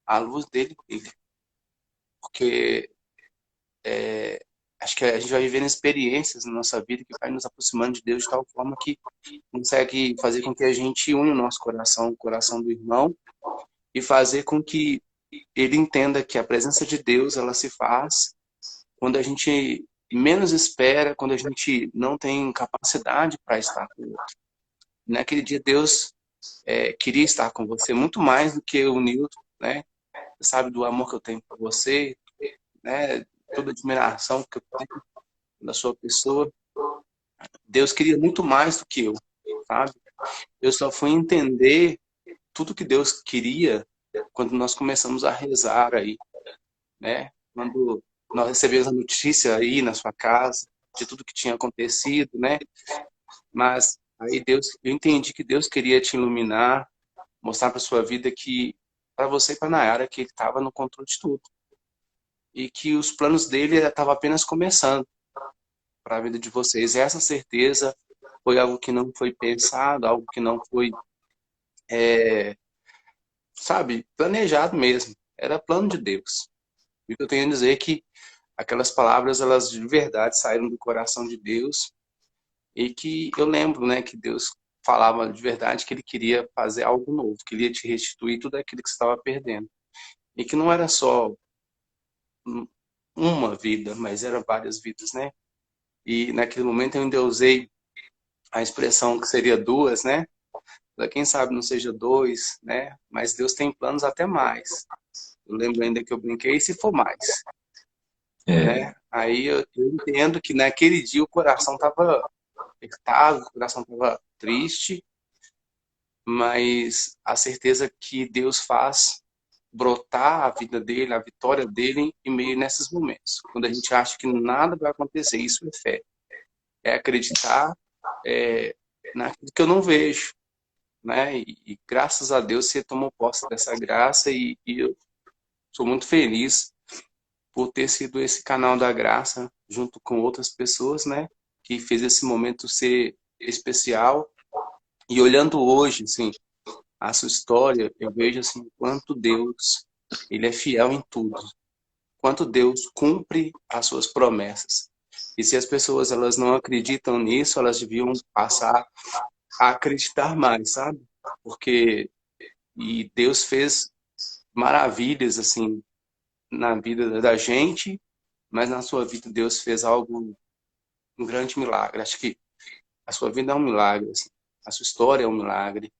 B: a luz dele brilha. Porque acho que a gente vai vivendo experiências na nossa vida que vai nos aproximando de Deus de tal forma que consegue fazer com que a gente une o nosso coração, o coração do irmão, e fazer com que ele entenda que a presença de Deus, ela se faz quando a gente menos espera, quando a gente não tem capacidade para estar com o outro. Naquele dia, Deus queria estar com você muito mais do que o Newton, né? Você sabe do amor que eu tenho por você, né? Toda a admiração que eu tenho da sua pessoa. Deus queria muito mais do que eu, sabe? Eu só fui entender tudo que Deus queria quando nós começamos a rezar aí, né? Quando nós recebemos a notícia aí na sua casa de tudo que tinha acontecido, né? Mas Aí eu entendi que Deus queria te iluminar, mostrar para sua vida que, para você e para Nayara, que Ele estava no controle de tudo. E que os planos dele estavam apenas começando para a vida de vocês. E essa certeza foi algo que não foi pensado, algo que não foi, sabe, planejado mesmo. Era plano de Deus. E o que eu tenho a dizer é que aquelas palavras, elas de verdade saíram do coração de Deus. E que eu lembro, né, que Deus falava de verdade que Ele queria fazer algo novo, queria te restituir tudo aquilo que você estava perdendo. E que não era só uma vida, mas eram várias vidas, né? E naquele momento eu ainda usei a expressão que seria duas, né? Quem sabe não seja dois, né? Mas Deus tem planos até mais. Eu lembro ainda que eu brinquei, e se for mais,
A: É,
B: né? Aí eu entendo que naquele dia o coração estava apertado, o coração estava triste, mas a certeza que Deus faz brotar a vida dele, a vitória dele em meio nesses momentos. Quando a gente acha que nada vai acontecer, isso é fé. É acreditar naquilo que eu não vejo, né? E graças a Deus você tomou posse dessa graça e eu sou muito feliz por ter sido esse canal da graça junto com outras pessoas, né? Que fez esse momento ser especial. E olhando hoje, assim, a sua história, eu vejo assim quanto Deus, ele é fiel em tudo. Quanto Deus cumpre as suas promessas. E se as pessoas elas não acreditam nisso, elas deviam passar a acreditar mais, sabe? Porque e Deus fez maravilhas assim na vida da gente, mas na sua vida Deus fez algo, um grande milagre. Acho que a sua vida é um milagre, assim. A sua história é um milagre.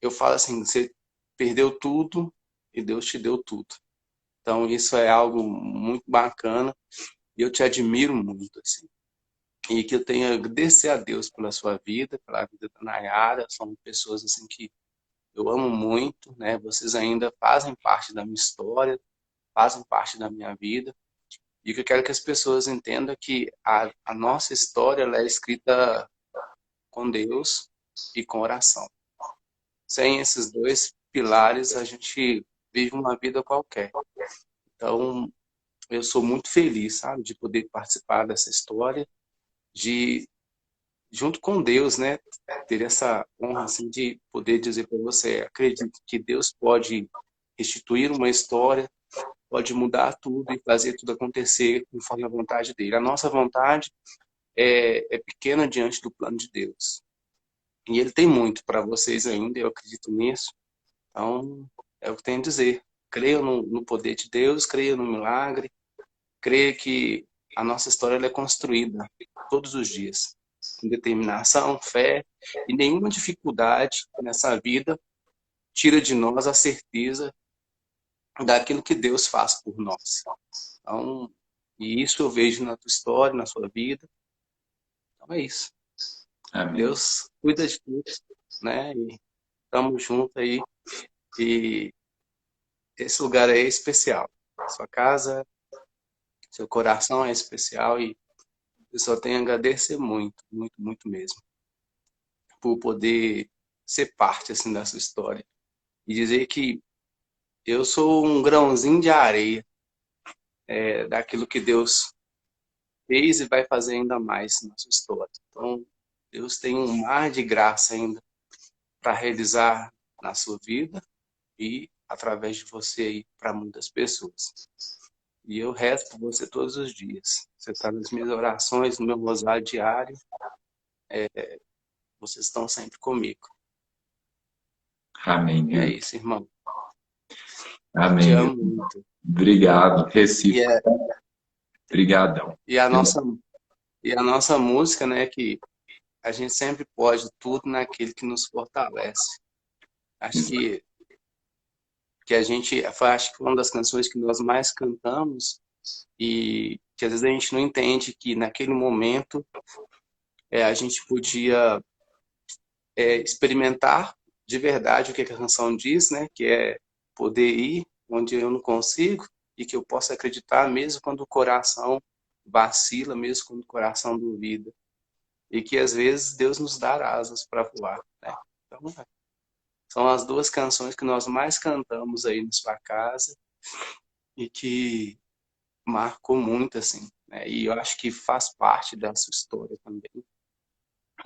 B: Eu falo assim, você perdeu tudo e Deus te deu tudo. Então isso é algo muito bacana e eu te admiro muito, assim. E que eu tenho a agradecer a Deus pela sua vida, pela vida da Nayara. São pessoas assim que eu amo muito, né? Vocês ainda fazem parte da minha história, fazem parte da minha vida. E o que eu quero que as pessoas entendam é que a nossa história ela é escrita com Deus e com oração. Sem esses dois pilares, a gente vive uma vida qualquer. Então, eu sou muito feliz, sabe, de poder participar dessa história, de junto com Deus, né, ter essa honra assim de poder dizer para você, acredito que Deus pode restituir uma história, pode mudar tudo e fazer tudo acontecer conforme a vontade dele. A nossa vontade é pequena diante do plano de Deus. E ele tem muito para vocês ainda, eu acredito nisso. Então, é o que tenho a dizer. Creio no poder de Deus, creio no milagre, creio que a nossa história ela é construída todos os dias, com determinação, fé, e nenhuma dificuldade nessa vida tira de nós a certeza daquilo que Deus faz por nós. Então, e isso eu vejo na tua história, na sua vida. Então é isso.
A: amém.
B: Deus cuida de tudo, né? E estamos juntos aí. E esse lugar aí é especial. Sua casa, seu coração é especial e eu só tenho a agradecer muito, muito, muito mesmo por poder ser parte assim da sua história e dizer que eu sou um grãozinho de areia daquilo que Deus fez e vai fazer ainda mais na sua história. Então, Deus tem um mar de graça ainda para realizar na sua vida e através de você aí para muitas pessoas. E eu rezo por você todos os dias. Você está nas minhas orações, no meu rosário diário. Vocês estão sempre comigo.
A: Amém,
B: E é
A: Nilton.
B: isso, irmão. Te
A: Amém,
B: amo
A: Nilton.
B: muito.
A: Obrigado.
B: E,
A: Recíproco.
B: é,
A: Obrigadão.
B: e, a nossa, e a nossa música, né, que a gente sempre pode tudo naquele que nos fortalece. Acho que a gente, acho que uma das canções que nós mais cantamos e que às vezes a gente não entende que naquele momento a gente podia experimentar de verdade o que a canção diz, né? Que é poder ir onde eu não consigo e que eu possa acreditar mesmo quando o coração vacila, mesmo quando o coração duvida. e que às vezes Deus nos dá asas para voar, né? Então, são as duas canções que nós mais cantamos aí na sua casa e que marcou muito, assim, né? E eu acho que faz parte da sua história também,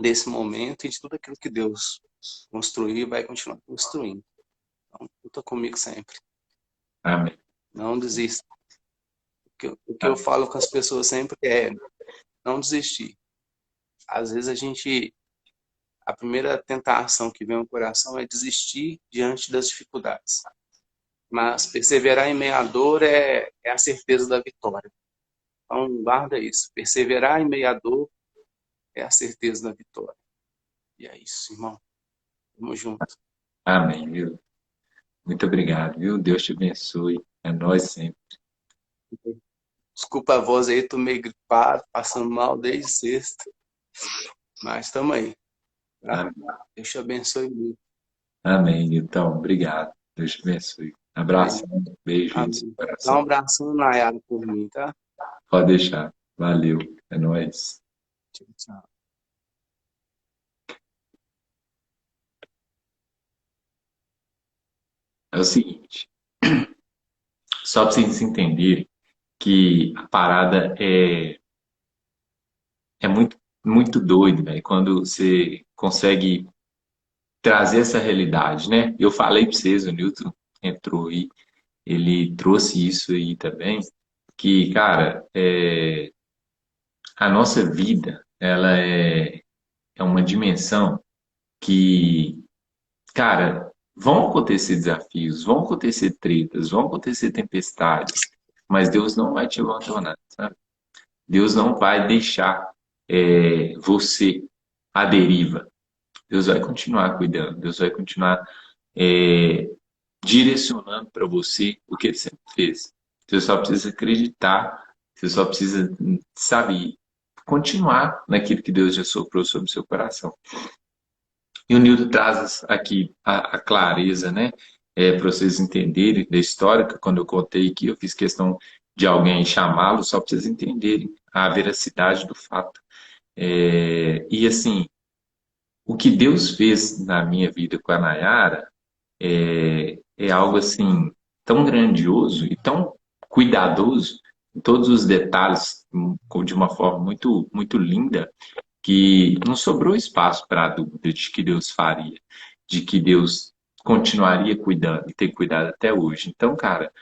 B: desse momento e de tudo aquilo que Deus construiu e vai continuar construindo. Então, luta comigo sempre.
A: Amém.
B: Não desista. O que eu falo com as pessoas sempre é não desistir. Às vezes a primeira tentação que vem ao coração é desistir diante das dificuldades. Mas perseverar em meio à dor é a certeza da vitória. Então, guarda isso. Perseverar em meio à dor é a certeza da vitória. E é isso, irmão. Tamo junto.
A: Amém, viu? Muito obrigado, viu? Deus te abençoe. É nós sempre.
B: Desculpa a voz aí, tô meio gripado, passando mal desde sexta. Mas tamo aí. Tá?
A: Amém.
B: Deus te abençoe muito.
A: Amém, então. Obrigado. Deus te abençoe. Abraço, beijo aí no seu
B: Amém. Dá um
A: coração.
B: abraço na Nayara por mim, tá?
A: Pode deixar. Valeu. É nóis.
B: Tchau, tchau.
A: É o seguinte, só para vocês entenderem que a parada é muito, muito doido, velho, quando você consegue trazer essa realidade, né? Eu falei para vocês, o Newton entrou aí, ele trouxe isso aí também, que, cara, a nossa vida, ela é uma dimensão que, cara, vão acontecer desafios, vão acontecer tretas, vão acontecer tempestades, mas Deus não vai te abandonar, sabe? Deus não vai deixar você à deriva. Deus vai continuar cuidando, Deus vai continuar é, direcionando para você o que Ele sempre fez. Você só precisa acreditar, você só precisa, sabe, continuar naquilo que Deus já soprou sobre o seu coração. E o Nildo traz aqui a clareza, né? Para vocês entenderem da história, que quando eu contei aqui, eu fiz questão de alguém chamá-lo, só para vocês entenderem a veracidade do fato. E assim, o que Deus fez na minha vida com a Nayara é algo assim tão grandioso e tão cuidadoso, em todos os detalhes, de uma forma muito, muito linda, que não sobrou espaço para a dúvida de que Deus faria, de que Deus continuaria cuidando e tem cuidado até hoje. Então, cara,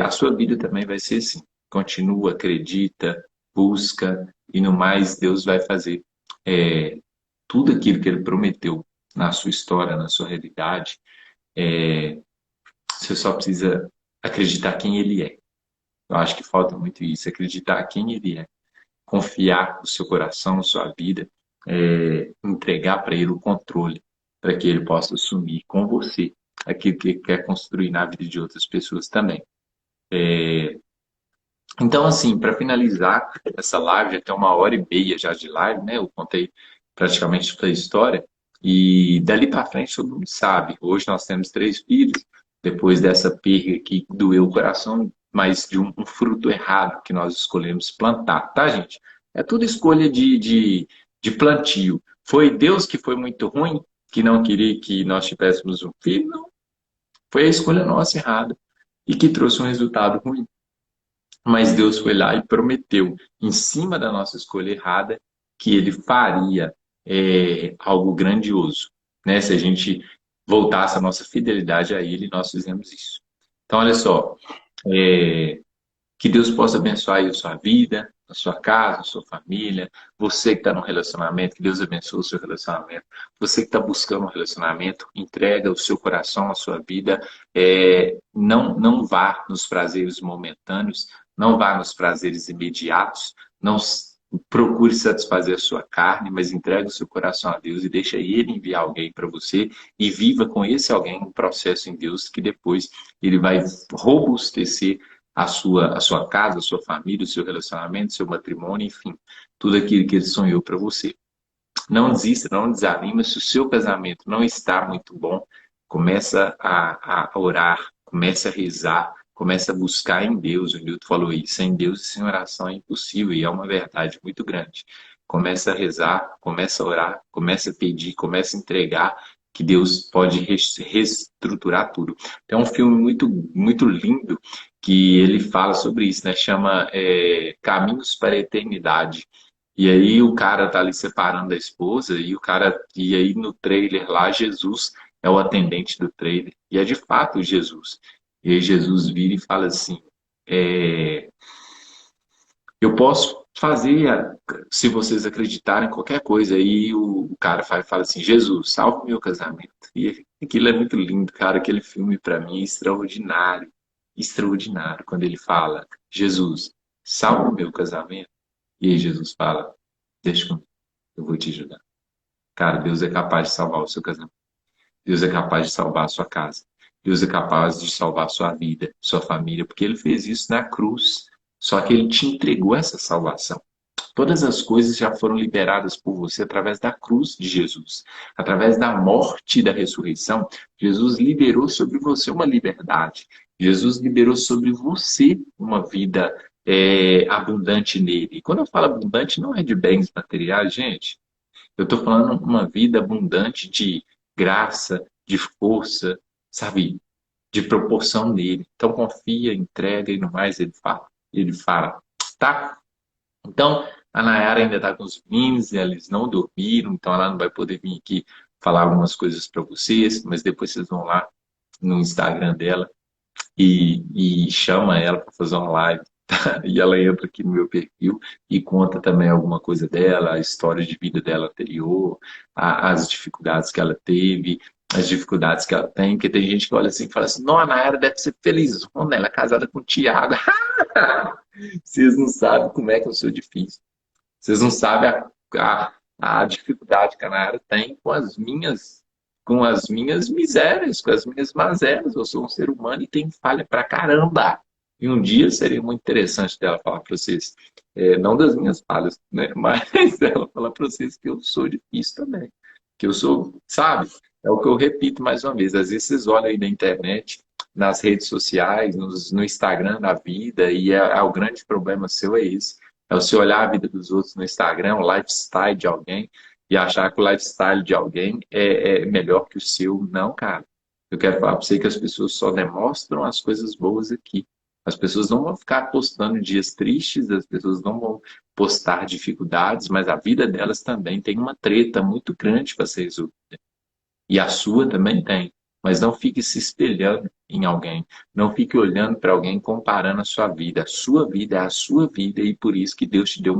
A: a sua vida também vai ser assim. Continua, acredita, busca e no mais Deus vai fazer é, tudo aquilo que Ele prometeu na sua história, na sua realidade. Você só precisa acreditar quem Ele é. Eu acho que falta muito isso, acreditar quem Ele é, confiar o seu coração, sua vida, entregar para Ele o controle, para que Ele possa assumir com você aquilo que Ele quer construir na vida de outras pessoas também. Então, assim, para finalizar essa live, já tem 1h30 já de live, né? Eu contei praticamente toda a história. E dali para frente todo mundo sabe. Hoje nós temos 3 filhos. Depois dessa perda que doeu o coração, mas de um fruto errado que nós escolhemos plantar, tá, gente? É tudo escolha de plantio. Foi Deus que foi muito ruim, que não queria que nós tivéssemos um filho? Não. Foi a escolha nossa errada e que trouxe um resultado ruim. Mas Deus foi lá e prometeu, em cima da nossa escolha errada, que Ele faria algo grandioso, né? Se a gente voltasse a nossa fidelidade a Ele, nós fizemos isso. Então, olha só, que Deus possa abençoar aí a sua vida, a sua casa, a sua família. Você que está no relacionamento, que Deus abençoe o seu relacionamento. Você que está buscando um relacionamento, entrega o seu coração, a sua vida. Não vá nos prazeres momentâneos, não vá nos prazeres imediatos, não procure satisfazer a sua carne, mas entregue o seu coração a Deus e deixa Ele enviar alguém para você e viva com esse alguém um processo em Deus que depois Ele vai robustecer a sua casa, a sua família, o seu relacionamento, o seu matrimônio, enfim, tudo aquilo que Ele sonhou para você. Não desista, não desanima. Se o seu casamento não está muito bom, começa a orar, começa a rezar, começa a buscar em Deus. O Newton falou isso, sem Deus e sem oração é impossível, e é uma verdade muito grande. começa a rezar, começa a orar, começa a pedir, começa a entregar, que Deus pode reestruturar tudo. Tem um filme muito, muito lindo que ele fala sobre isso, né? Chama Caminhos para a Eternidade. E aí o cara tá ali separando da esposa e aí no trailer lá Jesus é o atendente do trailer e é de fato Jesus. E aí Jesus vira e fala assim: é, eu posso fazer, se vocês acreditarem, qualquer coisa. Aí o cara fala assim: Jesus, salve meu casamento. E aquilo é muito lindo, cara. Aquele filme para mim é extraordinário, extraordinário. Quando ele fala: Jesus, salve meu casamento. E aí Jesus fala: deixa comigo, eu vou te ajudar. Cara, Deus é capaz de salvar o seu casamento. Deus é capaz de salvar a sua casa. Deus é capaz de salvar a sua vida, sua família, porque ele fez isso na cruz. Só que ele te entregou essa salvação. Todas as coisas já foram liberadas por você através da cruz de Jesus. Através da morte e da ressurreição, Jesus liberou sobre você uma liberdade. Jesus liberou sobre você uma vida abundante nele. E quando eu falo abundante, não é de bens materiais, gente. Eu estou falando uma vida abundante de graça, de força, sabe? De proporção nele. Então confia, entrega e no mais ele fala. Ele fala, tá? Então, a Nayara ainda está com os meninos, eles não dormiram, então ela não vai poder vir aqui falar algumas coisas para vocês, mas depois vocês vão lá no Instagram dela e chama ela para fazer uma live. E ela entra aqui no meu perfil e conta também alguma coisa dela, a história de vida dela anterior, as dificuldades que ela teve, as dificuldades que ela tem, porque tem gente que olha assim e fala assim, não, a Nayara deve ser felizona, ela é casada com o Thiago. Vocês não sabem como é que eu sou difícil. Vocês não sabem a dificuldade que a Nayara tem com as minhas misérias, com as minhas mazelas. Eu sou um ser humano e tenho falha pra caramba. E um dia seria muito interessante dela falar para vocês, não das minhas falhas, né? Mas ela falar para vocês que eu sou difícil também. Que eu sou, sabe? É o que eu repito mais uma vez. Às vezes vocês olham aí na internet, nas redes sociais, no Instagram da vida, e o grande problema seu é esse. É você olhar a vida dos outros no Instagram, o lifestyle de alguém, e achar que o lifestyle de alguém é melhor que o seu. Não, cara. Eu quero falar para você que as pessoas só demonstram as coisas boas aqui. As pessoas não vão ficar postando dias tristes, as pessoas não vão postar dificuldades, mas a vida delas também tem uma treta muito grande para ser resolvida. E a sua também tem. Mas não fique se espelhando em alguém. Não fique olhando para alguém comparando a sua vida. A sua vida é a sua vida e por isso que Deus te deu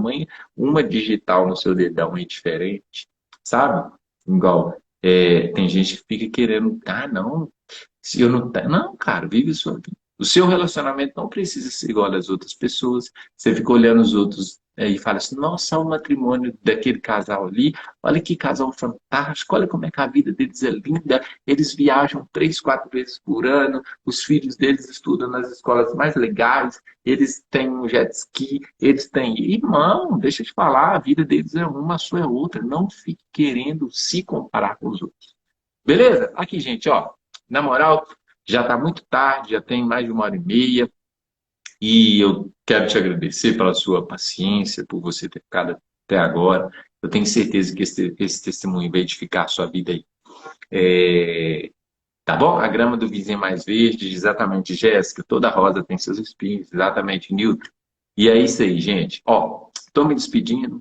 A: uma digital no seu dedão aí diferente. Sabe? Igual, tem gente que fica querendo, não, se eu não tenho. Não, cara, vive a sua vida. O seu relacionamento não precisa ser igual às outras pessoas. Você fica olhando os outros e fala assim: nossa, o matrimônio daquele casal ali, olha que casal fantástico, olha como é que a vida deles é linda. Eles viajam 3, 4 vezes por ano, os filhos deles estudam nas escolas mais legais, eles têm um jet ski, eles têm. Irmão, deixa eu te falar, a vida deles é uma, a sua é outra. Não fique querendo se comparar com os outros. Beleza? Aqui, gente, ó. Na moral, já está muito tarde, já tem mais de 1h30, e eu quero te agradecer pela sua paciência, por você ter ficado até agora. Eu tenho certeza que esse testemunho vai edificar a sua vida aí. Tá bom? A grama do vizinho é mais verde, exatamente, Jéssica. Toda rosa tem seus espinhos, exatamente, Newton. E é isso aí, gente. Ó, estou me despedindo.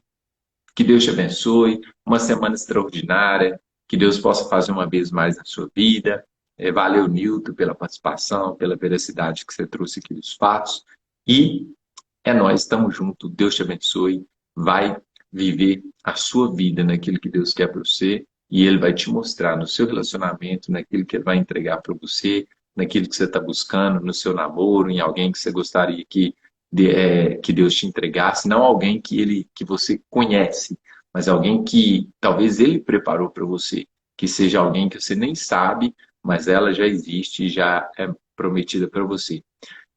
A: Que Deus te abençoe. Uma semana extraordinária. Que Deus possa fazer uma vez mais na sua vida. Valeu, Nilton, pela participação, pela veracidade que você trouxe aqui dos fatos. E nós, estamos juntos. Deus te abençoe. Vai viver a sua vida naquilo que Deus quer para você. E Ele vai te mostrar no seu relacionamento, naquilo que Ele vai entregar para você, naquilo que você está buscando, no seu namoro, em alguém que você gostaria que Deus te entregasse. Não alguém que você conhece, mas alguém que talvez Ele preparou para você. Que seja alguém que você nem sabe, mas ela já existe e já é prometida para você.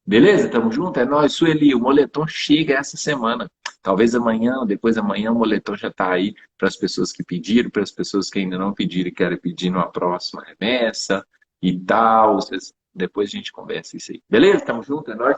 A: Beleza? Tamo junto? É nóis, Sueli. O moletom chega essa semana. Talvez amanhã, depois da manhã, o moletom já tá aí para as pessoas que pediram, para as pessoas que ainda não pediram e querem pedir numa próxima remessa e tal. Depois a gente conversa isso aí. Beleza? Tamo junto? É nóis.